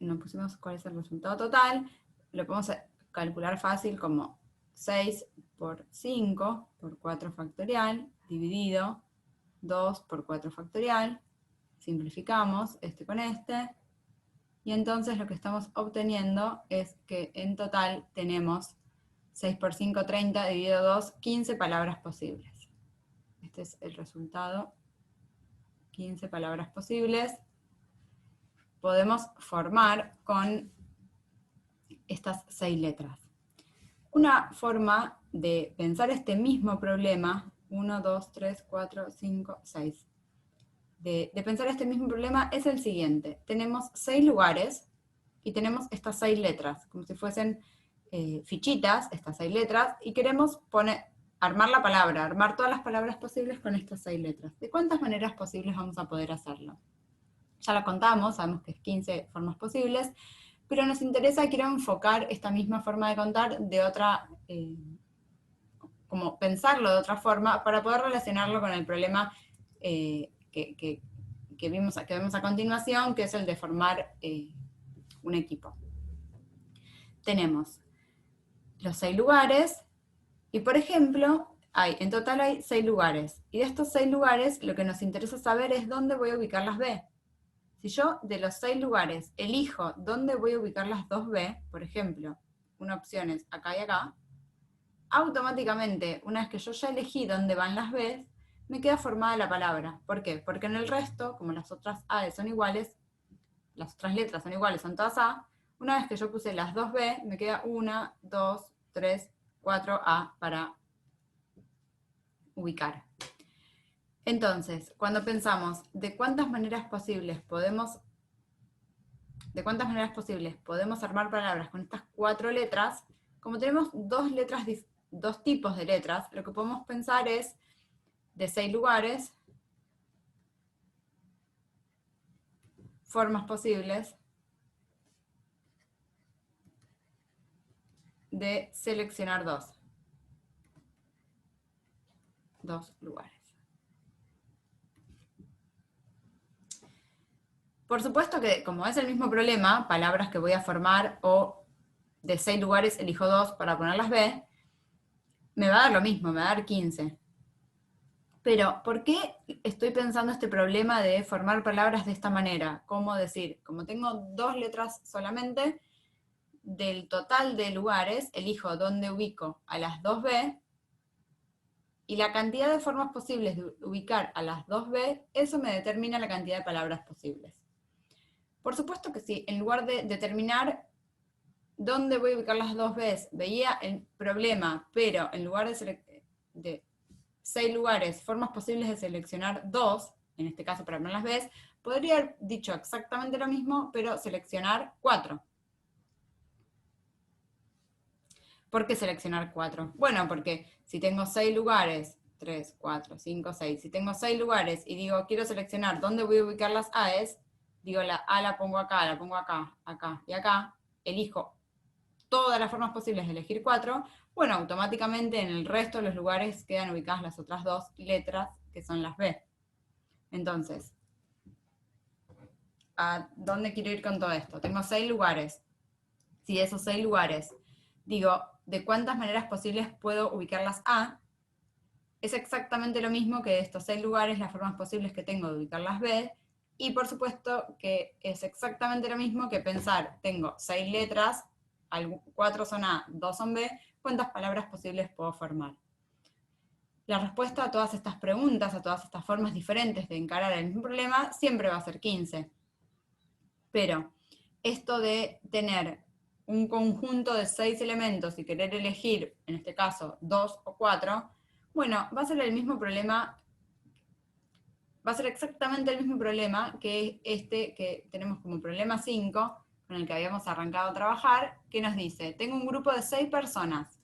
no pusimos cuál es el resultado total, lo podemos calcular fácil como 6 por 5 por 4 factorial dividido 2 por 4 factorial. Simplificamos este con este, y entonces lo que estamos obteniendo es que en total tenemos 6 por 5, 30, dividido 2, 15 palabras posibles. Este es el resultado, 15 palabras posibles. Podemos formar con estas 6 letras. Una forma de pensar este mismo problema, 1, 2, 3, 4, 5, 6, de pensar este mismo problema es el siguiente. Tenemos 6 lugares y tenemos estas 6 letras, como si fuesen fichitas, estas 6 letras, y queremos armar la palabra, armar todas las palabras posibles con estas 6 letras. ¿De cuántas maneras posibles vamos a poder hacerlo? Ya lo contamos, sabemos que es 15 formas posibles, pero nos interesa, quiero enfocar esta misma forma de contar de otra, como pensarlo de otra forma, para poder relacionarlo con el problema que vemos a continuación, que es el de formar un equipo. Tenemos los 6 lugares, y por ejemplo, en total hay 6 lugares, y de estos 6 lugares lo que nos interesa saber es dónde voy a ubicar las B. Si yo de los 6 lugares elijo dónde voy a ubicar las 2 B, por ejemplo, una opción es acá y acá, automáticamente, una vez que yo ya elegí dónde van las B, me queda formada la palabra. ¿Por qué? Porque en el resto, como las otras A son iguales, las otras letras son iguales, son todas A, una vez que yo puse las 2 B, me queda 1, 2, 3, 4 A para ubicar. Entonces, cuando pensamos de cuántas maneras posibles podemos armar palabras con estas 4 letras, como tenemos 2 tipos de letras, lo que podemos pensar es de 6 lugares, formas posibles de seleccionar 2 lugares. Por supuesto que, como es el mismo problema, palabras que voy a formar o de 6 lugares elijo 2 para ponerlas B, me va a dar lo mismo, me va a dar 15. Pero, ¿por qué estoy pensando este problema de formar palabras de esta manera? ¿Cómo decir? Como tengo 2 letras solamente, del total de lugares, elijo dónde ubico a las 2B, y la cantidad de formas posibles de ubicar a las 2B, eso me determina la cantidad de palabras posibles. Por supuesto que sí, en lugar de determinar dónde voy a ubicar las 2Bs, veía el problema, pero en lugar de 6 lugares, formas posibles de seleccionar 2, en este caso para poner las Bs, podría haber dicho exactamente lo mismo, pero seleccionar 4. ¿Por qué seleccionar 4? Bueno, porque si tengo 6 lugares, 3, 4, 5, 6, si tengo 6 lugares y digo, quiero seleccionar dónde voy a ubicar las A's, digo, la A la pongo acá, acá y acá, elijo todas las formas posibles de elegir 4, bueno, automáticamente en el resto de los lugares quedan ubicadas las otras 2 letras, que son las B. Entonces, ¿a dónde quiero ir con todo esto? Tengo 6 lugares. Si de esos 6 lugares digo, ¿de cuántas maneras posibles puedo ubicar las A? Es exactamente lo mismo que de estos 6 lugares, las formas posibles que tengo de ubicar las B, y por supuesto que es exactamente lo mismo que pensar, tengo 6 letras, 4 son A, 2 son B, ¿cuántas palabras posibles puedo formar? La respuesta a todas estas preguntas, a todas estas formas diferentes de encarar el mismo problema, siempre va a ser 15. Pero esto de tener un conjunto de 6 elementos y querer elegir, en este caso, 2 o 4, bueno, va a ser el mismo problema, va a ser exactamente el mismo problema que este que tenemos como problema 5, con el que habíamos arrancado a trabajar, que nos dice, tengo un grupo de 6 personas,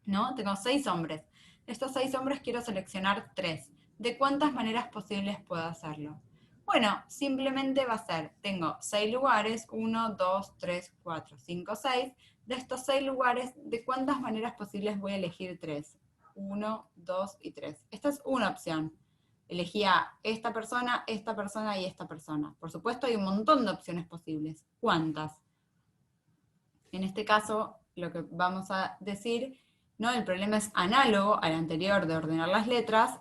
¿no? Tengo 6 hombres. De estos 6 hombres quiero seleccionar 3. ¿De cuántas maneras posibles puedo hacerlo? Bueno, simplemente va a ser, tengo 6 lugares, 1, 2, 3, 4, 5, 6. De estos 6 lugares, ¿de cuántas maneras posibles voy a elegir 3? 1, 2 y 3. Esta es una opción. Elegí a esta persona y esta persona. Por supuesto hay un montón de opciones posibles. ¿Cuántas? En este caso, lo que vamos a decir, ¿no? El problema es análogo al anterior de ordenar las letras,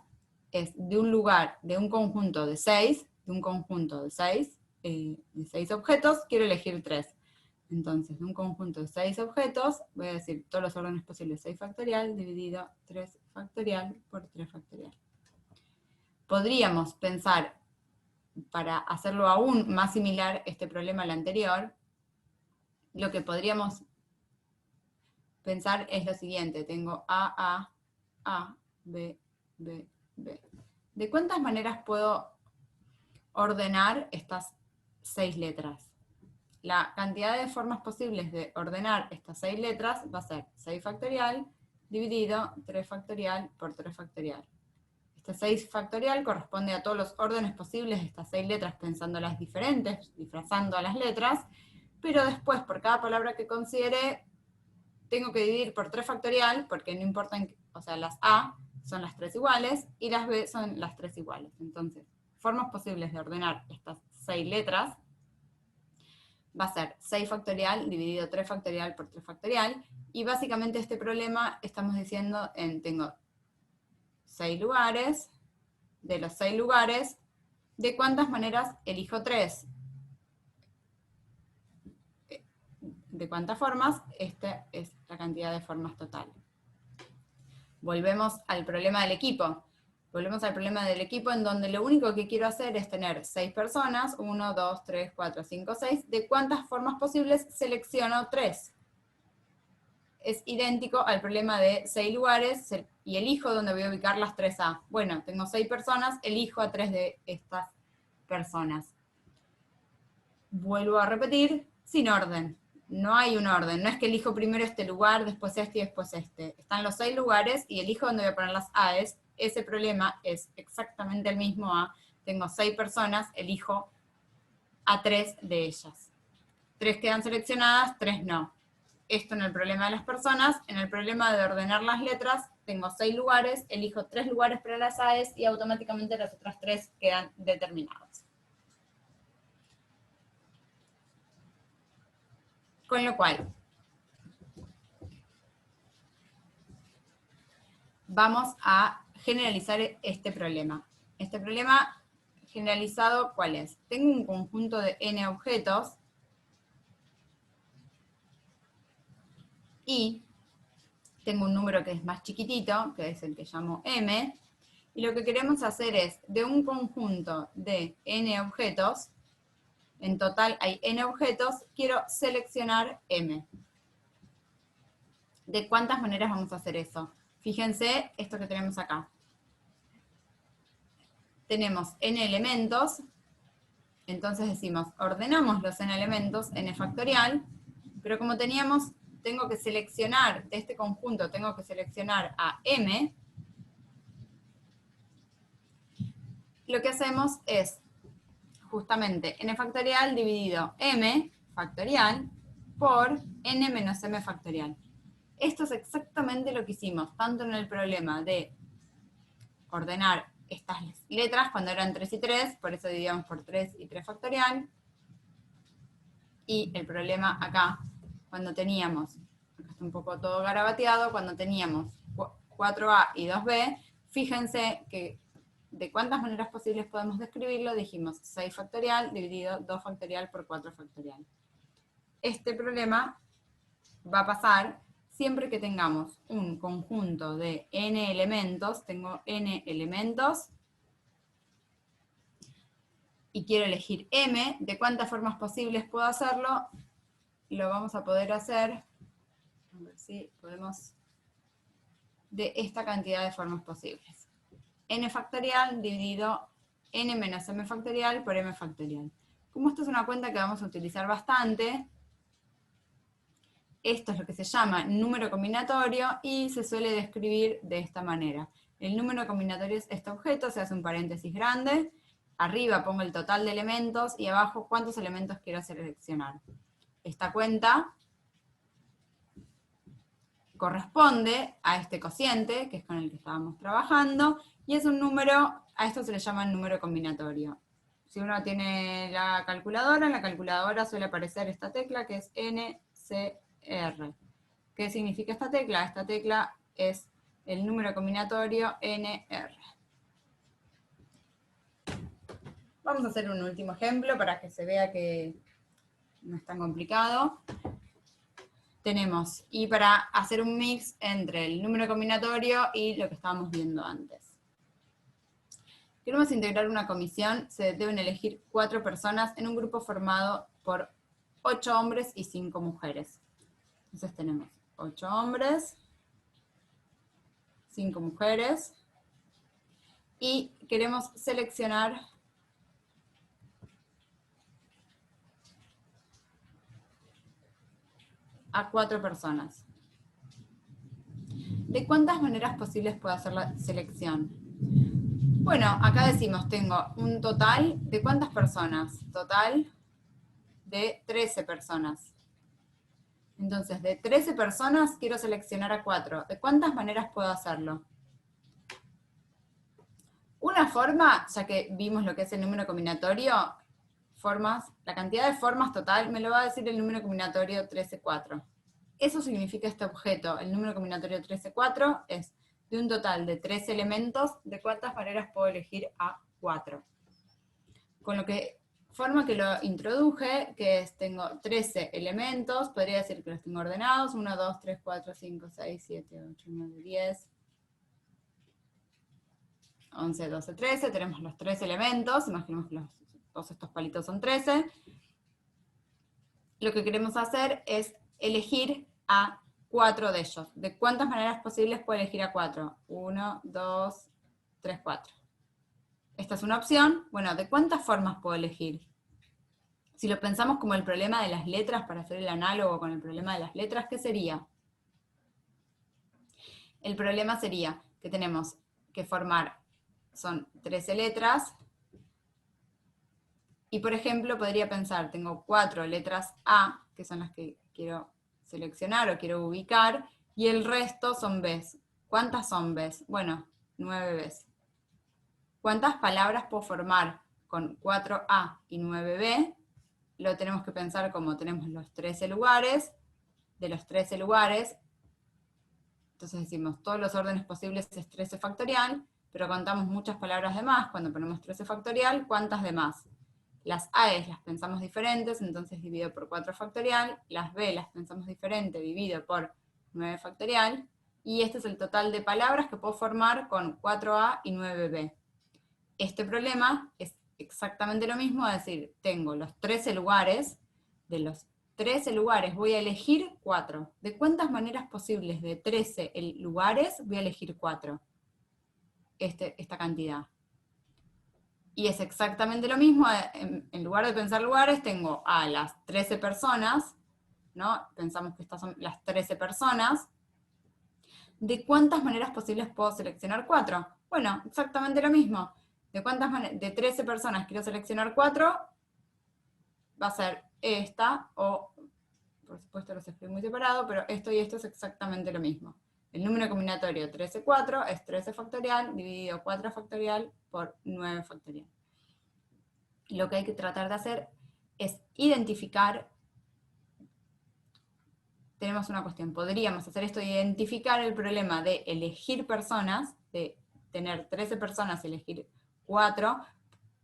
es de un lugar, de un conjunto de 6, de 6 objetos, quiero elegir 3. Entonces, de un conjunto de 6 objetos, voy a decir todos los órdenes posibles, 6 factorial dividido 3 factorial por 3 factorial. Podríamos pensar, para hacerlo aún más similar este problema al anterior, lo que podríamos pensar es lo siguiente, tengo A, B, B, B. ¿De cuántas maneras puedo ordenar estas 6 letras? La cantidad de formas posibles de ordenar estas 6 letras va a ser 6 factorial dividido 3 factorial por 3 factorial. Este 6 factorial corresponde a todos los órdenes posibles de estas 6 letras, pensándolas diferentes, disfrazando a las letras, pero después, por cada palabra que considere, tengo que dividir por 3 factorial, porque no importa, o sea, las A son las 3 iguales, y las B son las 3 iguales. Entonces, formas posibles de ordenar estas 6 letras, va a ser 6 factorial dividido 3 factorial por 3 factorial, y básicamente este problema estamos diciendo tengo 6 lugares, de los 6 lugares, ¿de cuántas maneras elijo 3? ¿De cuántas formas? Esta es la cantidad de formas total. Volvemos al problema del equipo. Volvemos al problema del equipo en donde lo único que quiero hacer es tener 6 personas, 1, 2, 3, 4, 5, 6. ¿De cuántas formas posibles selecciono 3? Es idéntico al problema de 6 lugares y elijo dónde voy a ubicar las 3A. Bueno, tengo 6 personas, elijo a 3 de estas personas. Vuelvo a repetir, sin orden. No hay un orden, no es que elijo primero este lugar, después este y después este. Están los 6 lugares y elijo dónde voy a poner las A's. Ese problema es exactamente el mismo a, tengo 6 personas, elijo a 3 de ellas. 3 quedan seleccionadas, 3 no. Esto en el problema de las personas. En el problema de ordenar las letras, tengo 6 lugares, elijo 3 lugares para las A's y automáticamente las otras 3 quedan determinadas. Con lo cual, vamos a generalizar este problema. Este problema generalizado, ¿cuál es? Tengo un conjunto de n objetos y tengo un número que es más chiquitito, que es el que llamo m, y lo que queremos hacer es, de un conjunto de n objetos, en total hay n objetos, quiero seleccionar m. ¿De cuántas maneras vamos a hacer eso? Fíjense esto que tenemos acá. Tenemos n elementos, entonces decimos, ordenamos los n elementos, n factorial, pero como tengo que seleccionar, de este conjunto tengo que seleccionar a m, lo que hacemos es, justamente, n factorial dividido m factorial por n menos m factorial. Esto es exactamente lo que hicimos, tanto en el problema de ordenar estas letras cuando eran 3 y 3, por eso dividíamos por 3 y 3 factorial, y el problema acá, cuando teníamos, acá está un poco todo garabateado, cuando teníamos 4a y 2b, fíjense que de cuántas maneras posibles podemos describirlo, dijimos 6 factorial dividido 2 factorial por 4 factorial. Este problema va a pasar siempre que tengamos un conjunto de n elementos, tengo n elementos, y quiero elegir m, ¿de cuántas formas posibles puedo hacerlo? Lo vamos a poder hacer, a ver si podemos, de esta cantidad de formas posibles. N factorial dividido n menos m factorial por m factorial. Como esto es una cuenta que vamos a utilizar bastante, esto es lo que se llama número combinatorio y se suele describir de esta manera. El número combinatorio es este objeto, se hace un paréntesis grande, arriba pongo el total de elementos y abajo cuántos elementos quiero seleccionar. Esta cuenta corresponde a este cociente, que es con el que estábamos trabajando, y es un número, a esto se le llama número combinatorio. Si uno tiene la calculadora, en la calculadora suele aparecer esta tecla que es NCR. ¿Qué significa esta tecla? Esta tecla es el número combinatorio NR. Vamos a hacer un último ejemplo para que se vea que no es tan complicado. Tenemos, y para hacer un mix entre el número combinatorio y lo que estábamos viendo antes. Queremos integrar una comisión, se deben elegir 4 personas en un grupo formado por 8 hombres y 5 mujeres. Entonces tenemos 8 hombres, 5 mujeres, y queremos seleccionar a 4 personas. ¿De cuántas maneras posibles puedo hacer la selección? Bueno, acá decimos, tengo un total de ¿cuántas personas? Total de 13 personas. Entonces, de 13 personas quiero seleccionar a 4. ¿De cuántas maneras puedo hacerlo? Una forma, ya que vimos lo que es el número combinatorio, formas, la cantidad de formas total me lo va a decir el número combinatorio 13,4. Eso significa este objeto, el número combinatorio 13,4 es de un total de 3 elementos, ¿de cuántas maneras puedo elegir a 4? Con lo que, forma que lo introduje, que es, tengo 13 elementos, podría decir que los tengo ordenados, 1, 2, 3, 4, 5, 6, 7, 8, 9, 10, 11, 12, 13, tenemos los 3 elementos, imaginemos que todos estos palitos son 13. Lo que queremos hacer es elegir a 4 de ellos. ¿De cuántas maneras posibles puedo elegir a 4? 1, 2, 3, 4. Esta es una opción. Bueno, ¿de cuántas formas puedo elegir? Si lo pensamos como el problema de las letras, para hacer el análogo con el problema de las letras, ¿qué sería? El problema sería que tenemos que formar, son 13 letras, y por ejemplo podría pensar, tengo 4 letras A, que son las que quiero seleccionar o quiero ubicar, y el resto son Bs. ¿Cuántas son Bs? Bueno, 9 Bs. ¿Cuántas palabras puedo formar con 4A y 9B? lo tenemos que pensar como tenemos los 13 lugares, de los 13 lugares, entonces decimos todos los órdenes posibles es 13 factorial, pero contamos muchas palabras de más, cuando ponemos 13 factorial, ¿cuántas de más? Las AES las pensamos diferentes, entonces divido por 4 factorial, las B las pensamos diferente, divido por 9 factorial, y este es el total de palabras que puedo formar con 4A y 9B. Este problema es exactamente lo mismo, es decir, tengo los 13 lugares, de los 13 lugares voy a elegir 4. ¿De cuántas maneras posibles de 13 lugares voy a elegir 4? Esta cantidad. Y es exactamente lo mismo, en lugar de pensar lugares, tengo a las 13 personas, ¿no? Pensamos que estas son las 13 personas. ¿De cuántas maneras posibles puedo seleccionar 4? Bueno, exactamente lo mismo. De 13 personas quiero seleccionar 4, va a ser esta, o por supuesto los escribo muy separado, pero esto y esto es exactamente lo mismo. El número combinatorio 13, 4 es 13 factorial dividido 4 factorial por 9 factorial. Lo que hay que tratar de hacer es identificar, tenemos una cuestión, podríamos hacer esto, identificar el problema de elegir personas, de tener 13 personas y elegir 4,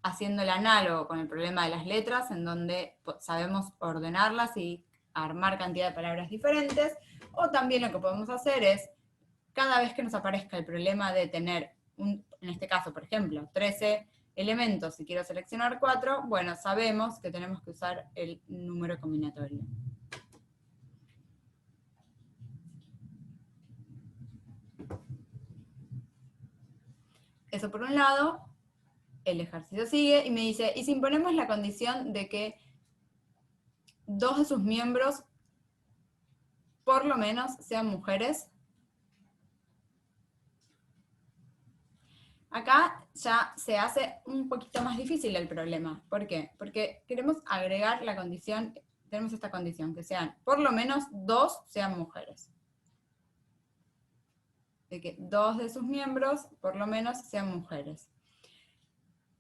haciendo el análogo con el problema de las letras, en donde sabemos ordenarlas y armar cantidad de palabras diferentes, o también lo que podemos hacer es, cada vez que nos aparezca el problema de tener, en este caso, por ejemplo, 13 elementos y quiero seleccionar 4, bueno, sabemos que tenemos que usar el número combinatorio. Eso por un lado, el ejercicio sigue y me dice, y si imponemos la condición de que 2 de sus miembros por lo menos sean mujeres. Acá ya se hace un poquito más difícil el problema. ¿Por qué? Porque queremos agregar la condición, tenemos esta condición, que sean por lo menos 2 sean mujeres. De que 2 de sus miembros por lo menos sean mujeres.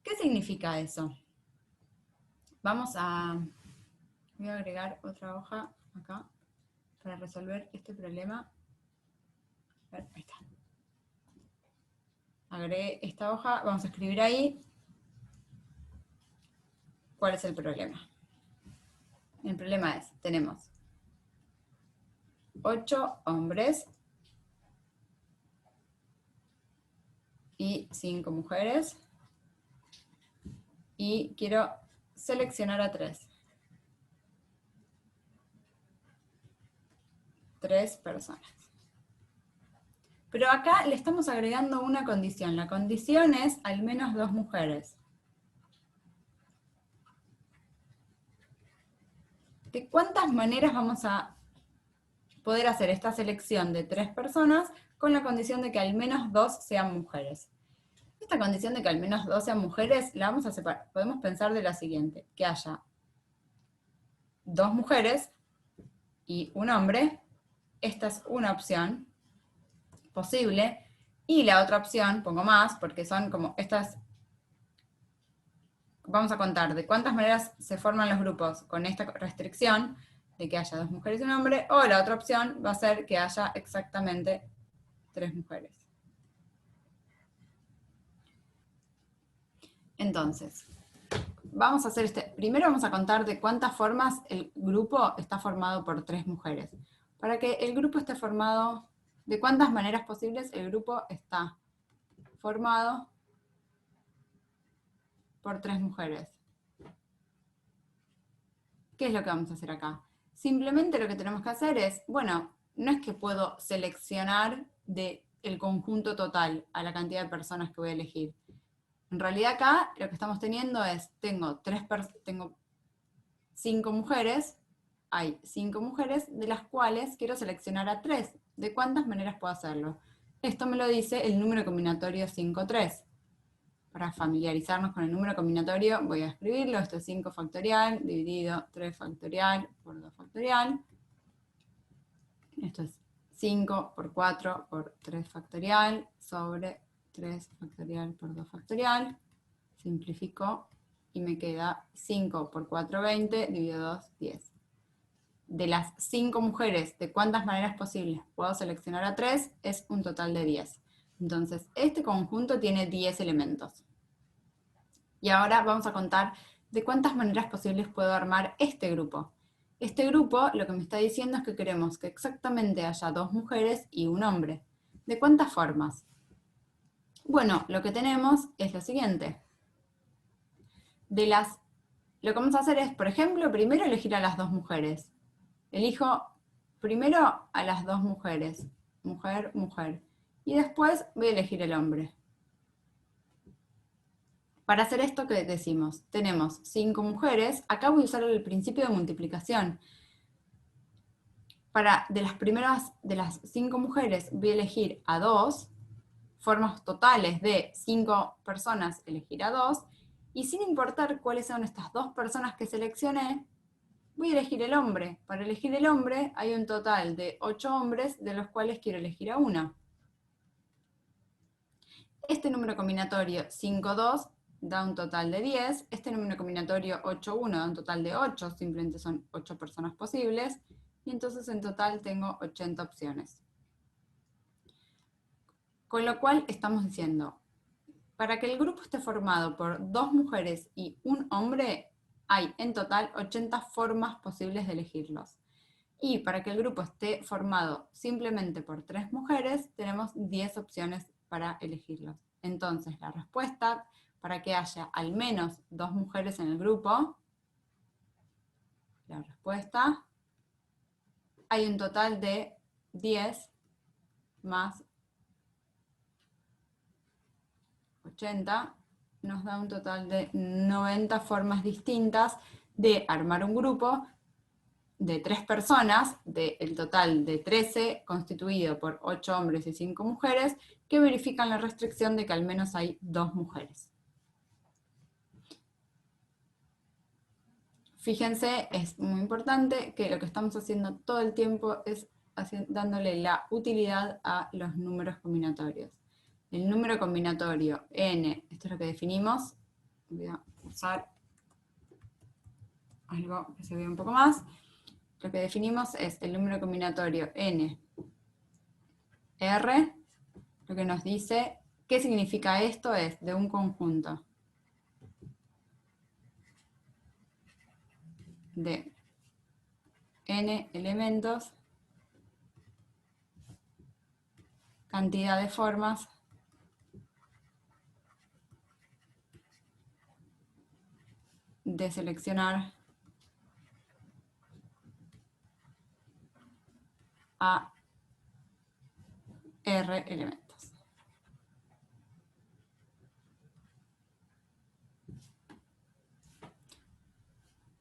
¿Qué significa eso? Voy a agregar otra hoja acá para resolver este problema. Ahí está. Agregué esta hoja, vamos a escribir ahí cuál es el problema. El problema es, tenemos 8 hombres y 5 mujeres, y quiero seleccionar a 3. 3 personas. Pero acá le estamos agregando una condición. La condición es al menos 2 mujeres. ¿De cuántas maneras vamos a poder hacer esta selección de 3 personas con la condición de que al menos 2 sean mujeres? Esta condición de que al menos 2 sean mujeres la vamos a separar. Podemos pensar de la siguiente, que haya 2 mujeres y un hombre. Esta es una opción posible. Y la otra opción, pongo más, porque son como estas, vamos a contar de cuántas maneras se forman los grupos con esta restricción, de que haya 2 mujeres y un hombre, o la otra opción va a ser que haya exactamente 3 mujeres. Entonces, vamos a hacer primero vamos a contar de cuántas formas el grupo está formado por 3 mujeres. Para que el grupo esté formado, de cuántas maneras posibles el grupo está formado por 3 mujeres. ¿Qué es lo que vamos a hacer acá? Simplemente lo que tenemos que hacer es, bueno, no es que puedo seleccionar del conjunto total a la cantidad de personas que voy a elegir. En realidad acá lo que estamos teniendo es, tengo 5 mujeres, hay 5 mujeres, de las cuales quiero seleccionar a 3. ¿De cuántas maneras puedo hacerlo? Esto me lo dice el número combinatorio 5, 3. Para familiarizarnos con el número combinatorio, voy a escribirlo. Esto es 5 factorial dividido 3 factorial por 2 factorial. Esto es 5 por 4 por 3 factorial sobre 3 factorial por 2 factorial. Simplifico. y me queda 5 por 4, 20, dividido 2, 10. De las 5 mujeres, ¿de cuántas maneras posibles puedo seleccionar a 3? Es un total de 10. Entonces, este conjunto tiene 10 elementos. Y ahora vamos a contar de cuántas maneras posibles puedo armar este grupo. Este grupo lo que me está diciendo es que queremos que exactamente haya 2 mujeres y un hombre. ¿De cuántas formas? Bueno, lo que tenemos es lo siguiente. Lo que vamos a hacer es, por ejemplo, primero elegir a las 2 mujeres. Elijo primero a las 2 mujeres. Mujer, mujer. Y después voy a elegir el hombre. Para hacer esto, ¿qué decimos? Tenemos 5 mujeres. Acá voy a usar el principio de multiplicación. De las 5 mujeres voy a elegir a 2, formas totales de 5 personas, elegir a 2, y sin importar cuáles son estas 2 personas que seleccioné, voy a elegir el hombre. Para elegir el hombre hay un total de 8 hombres, de los cuales quiero elegir a 1. Este número combinatorio 5, 2 da un total de 10, este número combinatorio 8, 1 da un total de 8, simplemente son 8 personas posibles, y entonces en total tengo 80 opciones. Con lo cual estamos diciendo, para que el grupo esté formado por 2 mujeres y un hombre, hay en total 80 formas posibles de elegirlos. Y para que el grupo esté formado simplemente por 3 mujeres, tenemos 10 opciones para elegirlos. Entonces, la respuesta, para que haya al menos 2 mujeres en el grupo, la respuesta, hay un total de 10 más 80, nos da un total de 90 formas distintas de armar un grupo de 3 personas, del total de 13, constituido por 8 hombres y 5 mujeres, que verifican la restricción de que al menos hay 2 mujeres. Fíjense, es muy importante que lo que estamos haciendo todo el tiempo es dándole la utilidad a los números combinatorios. El número combinatorio n, esto es lo que definimos, voy a usar algo que se vea un poco más. Lo que definimos es el número combinatorio n, r, lo que nos dice, ¿qué significa esto? Es de un conjunto de n elementos, cantidad de formas, de seleccionar a r elementos.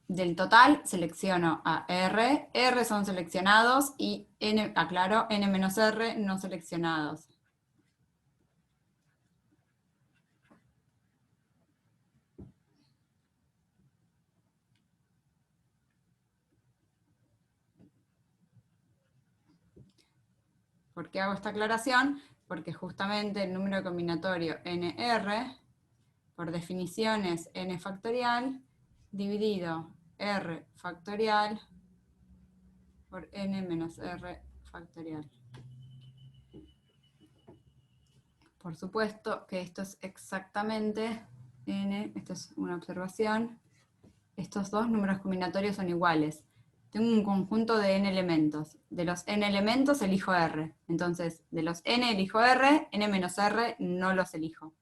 Del total selecciono a r, r son seleccionados y n, aclaro, n menos r no seleccionados. ¿Por qué hago esta aclaración? Porque justamente el número combinatorio nr, por definición es n factorial, dividido r factorial por n menos r factorial. Por supuesto que esto es exactamente n, esto es una observación, estos dos números combinatorios son iguales. Tengo un conjunto de n elementos. De los n elementos elijo r. Entonces, de los n elijo r, n menos r no los elijo.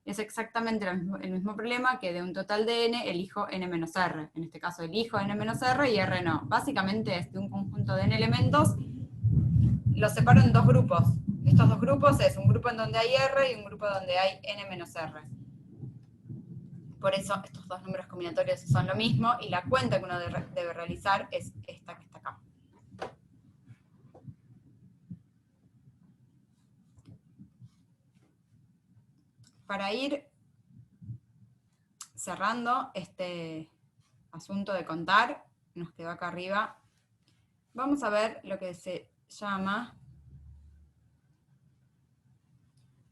Es exactamente el mismo problema que de un total de n elijo n menos r. En este caso elijo n menos r y r no. Básicamente es de un conjunto de n elementos, los separo en dos grupos. Estos dos grupos es un grupo en donde hay r y un grupo donde hay n menos r. Por eso estos dos números combinatorios son lo mismo y la cuenta que uno debe realizar es esta que está acá. Para ir cerrando este asunto de contar, nos quedó acá arriba, vamos a ver lo que se llama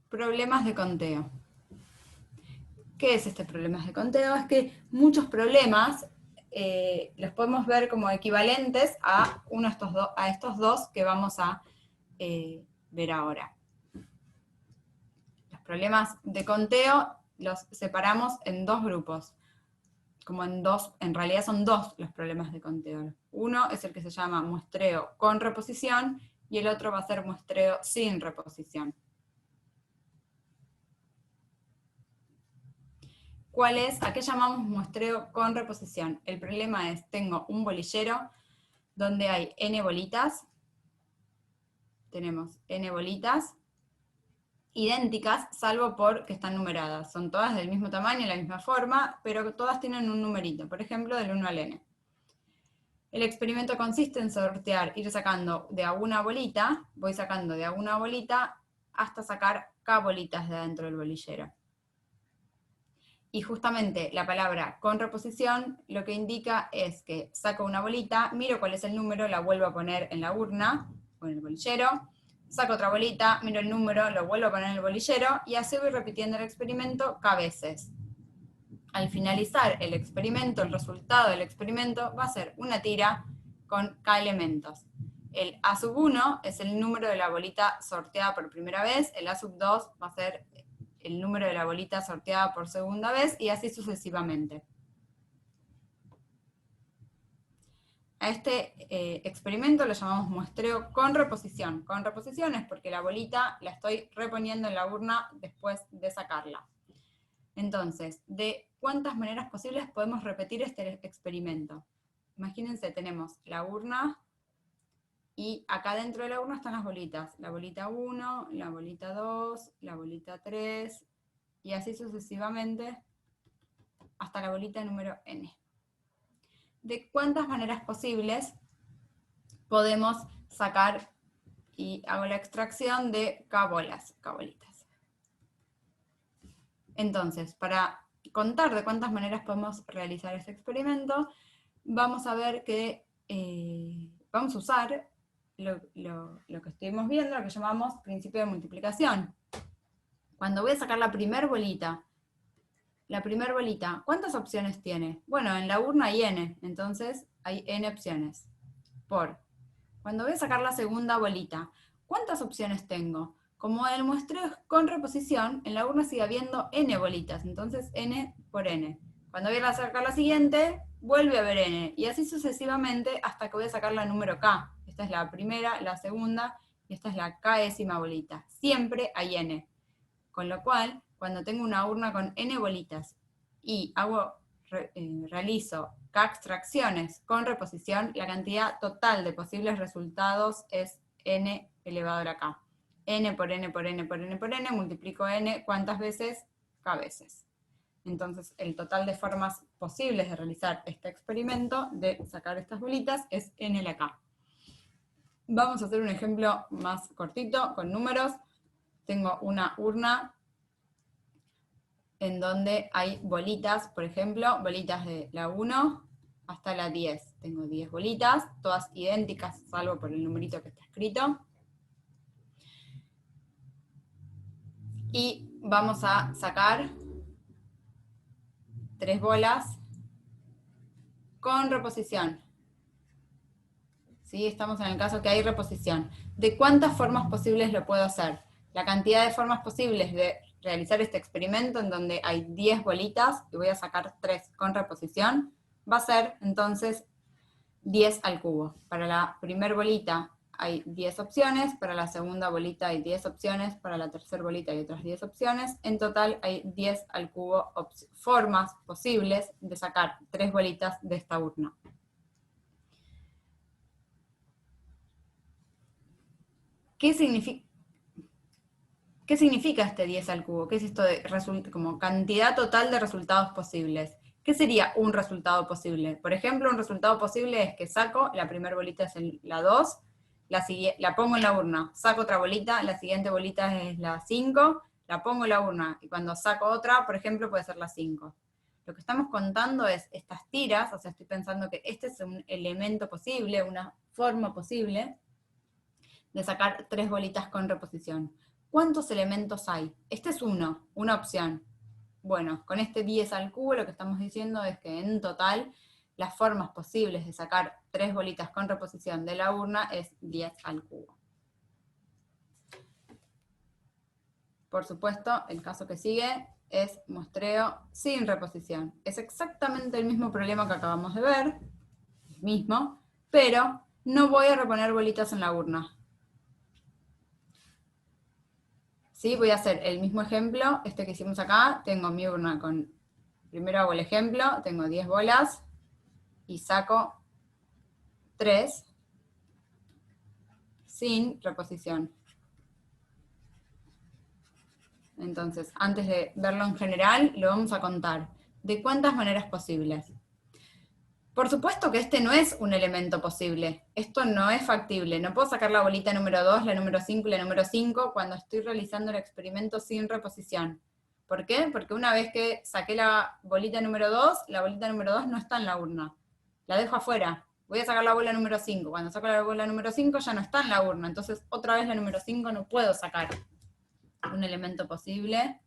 problemas de conteo. ¿Qué es este problema de conteo? Es que muchos problemas los podemos ver como equivalentes a, a estos dos que vamos a ver ahora. Los problemas de conteo los separamos en dos grupos. Como en realidad son dos los problemas de conteo. Uno es el que se llama muestreo con reposición y el otro va a ser muestreo sin reposición. ¿Cuál es? ¿A qué llamamos muestreo con reposición? El problema es, tengo un bolillero donde hay n bolitas, tenemos n bolitas, idénticas, salvo por que están numeradas. Son todas del mismo tamaño y la misma forma, pero todas tienen un numerito, por ejemplo, del 1 al n. El experimento consiste en sortear, ir sacando de a una bolita, voy sacando de a una bolita hasta sacar k bolitas de adentro del bolillero. Y justamente la palabra con reposición lo que indica es que saco una bolita, miro cuál es el número, la vuelvo a poner en la urna o en el bolillero, saco otra bolita, miro el número, lo vuelvo a poner en el bolillero, y así voy repitiendo el experimento k veces. Al finalizar el experimento, el resultado del experimento va a ser una tira con k elementos. El A sub 1 es el número de la bolita sorteada por primera vez, el A sub 2 va a ser el número de la bolita sorteada por segunda vez, y así sucesivamente. A este experimento lo llamamos muestreo con reposición. Con reposición es porque la bolita la estoy reponiendo en la urna después de sacarla. Entonces, ¿de cuántas maneras posibles podemos repetir este experimento? Imagínense, tenemos la urna, y acá dentro de la urna están las bolitas. La bolita 1, la bolita 2, la bolita 3, y así sucesivamente hasta la bolita número n. ¿De cuántas maneras posibles podemos sacar, y hago la extracción de k bolas, k bolitas? Entonces, para contar de cuántas maneras podemos realizar este experimento, vamos a ver que vamos a usar lo que estuvimos viendo, lo que llamamos principio de multiplicación. Cuando voy a sacar la primera bolita, ¿cuántas opciones tiene? Bueno, en la urna hay n, entonces hay n opciones. Cuando voy a sacar la segunda bolita, ¿cuántas opciones tengo? Como el muestreo es con reposición, en la urna sigue habiendo n bolitas, entonces n por n. Cuando voy a sacar la siguiente, vuelve a haber n, y así sucesivamente hasta que voy a sacar la número k. Esta es la primera, la segunda, y esta es la k-ésima bolita. Siempre hay n. Con lo cual, cuando tengo una urna con n bolitas y realizo k extracciones con reposición, la cantidad total de posibles resultados es n elevado a la k. N por n por n por n por n, multiplico n, ¿cuántas veces? K veces. Entonces, el total de formas posibles de realizar este experimento, de sacar estas bolitas, es n a la k. Vamos a hacer un ejemplo más cortito, con números. Tengo una urna en donde hay bolitas, por ejemplo, bolitas de la 1 hasta la 10. Tengo 10 bolitas, todas idénticas, salvo por el numerito que está escrito. Y vamos a sacar 3 bolas con reposición. ¿Sí? Estamos en el caso que hay reposición. ¿De cuántas formas posibles lo puedo hacer? La cantidad de formas posibles de realizar este experimento, en donde hay 10 bolitas y voy a sacar 3 con reposición, va a ser entonces 10 al cubo. Para la primera bolita hay 10 opciones, para la segunda bolita hay 10 opciones, para la tercera bolita hay otras 10 opciones. En total hay 10 al cubo formas posibles de sacar 3 bolitas de esta urna. ¿Qué significa este 10 al cubo? ¿Qué es esto de como cantidad total de resultados posibles? ¿Qué sería un resultado posible? Por ejemplo, un resultado posible es que saco, la primera bolita es la 2, la pongo en la urna, saco otra bolita, la siguiente bolita es la 5, la pongo en la urna, y cuando saco otra, por ejemplo, puede ser la 5. Lo que estamos contando es estas tiras, o sea, estoy pensando que este es un elemento posible, una forma posible de sacar 3 bolitas con reposición. ¿Cuántos elementos hay? Este es una opción. Bueno, con este 10 al cubo lo que estamos diciendo es que en total las formas posibles de sacar 3 bolitas con reposición de la urna es 10 al cubo. Por supuesto, el caso que sigue es muestreo sin reposición. Es exactamente el mismo problema que acabamos de ver, el mismo, pero no voy a reponer bolitas en la urna. ¿Sí? Voy a hacer el mismo ejemplo, este que hicimos acá. Tengo mi urna con, primero hago el ejemplo, tengo 10 bolas y saco 3 sin reposición. Entonces, antes de verlo en general, lo vamos a contar. ¿De cuántas maneras posibles? Por supuesto que este no es un elemento posible. Esto no es factible. No puedo sacar la bolita número 2, la número 5 y la número 5 cuando estoy realizando el experimento sin reposición. ¿Por qué? Porque una vez que saqué la bolita número 2, la bolita número 2 no está en la urna. La dejo afuera. Voy a sacar la bola número 5. Cuando saco la bola número 5 ya no está en la urna. Entonces otra vez la número 5 no puedo sacar. Un elemento posible.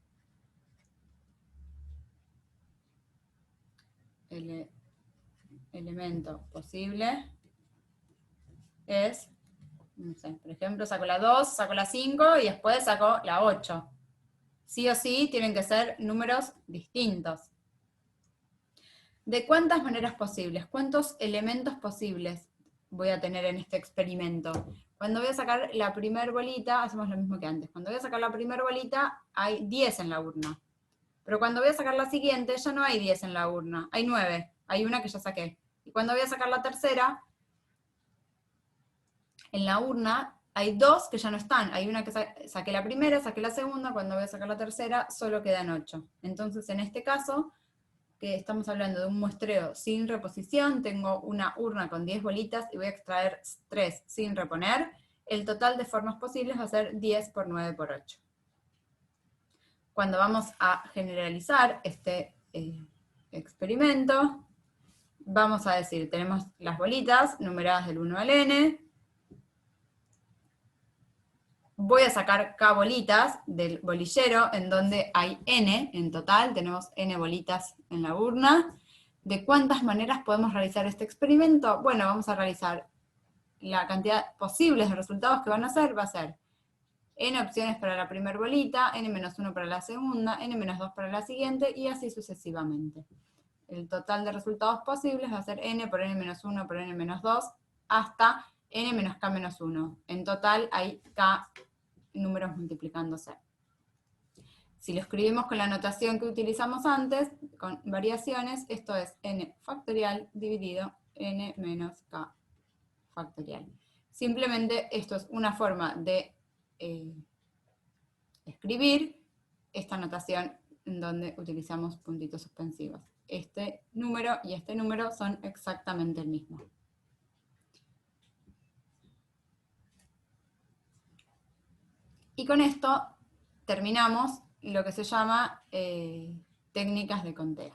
Elemento posible es, no sé, por ejemplo, saco la 2, saco la 5 y después saco la 8. Sí o sí tienen que ser números distintos. ¿De cuántas maneras posibles? ¿Cuántos elementos posibles voy a tener en este experimento? Cuando voy a sacar la primer bolita, hacemos lo mismo que antes. Cuando voy a sacar la primer bolita, hay 10 en la urna. Pero cuando voy a sacar la siguiente, ya no hay 10 en la urna, hay 9. Hay una que ya saqué. Y cuando voy a sacar la tercera, en la urna hay 2 que ya no están. Hay una que saqué la primera, saqué la segunda, cuando voy a sacar la tercera, solo quedan 8. Entonces, en este caso, que estamos hablando de un muestreo sin reposición, tengo una urna con 10 bolitas y voy a extraer 3 sin reponer. El total de formas posibles va a ser 10 por 9 por 8. Cuando vamos a generalizar este experimento, vamos a decir, tenemos las bolitas numeradas del 1 al n, voy a sacar K bolitas del bolillero, en donde hay N en total, tenemos N bolitas en la urna. ¿De cuántas maneras podemos realizar este experimento? Bueno, vamos a realizar la cantidad posibles de resultados que van a ser, va a ser N opciones para la primera bolita, N-1 para la segunda, N-2 para la siguiente, y así sucesivamente. El total de resultados posibles va a ser N por N-1 por N-2, hasta N-K-1. En total hay K números multiplicándose. Si lo escribimos con la notación que utilizamos antes, con variaciones, esto es n factorial dividido n menos k factorial. Simplemente esto es una forma de escribir esta notación en donde utilizamos puntitos suspensivos. Este número y este número son exactamente el mismo. Y con esto terminamos lo que se llama técnicas de conteo.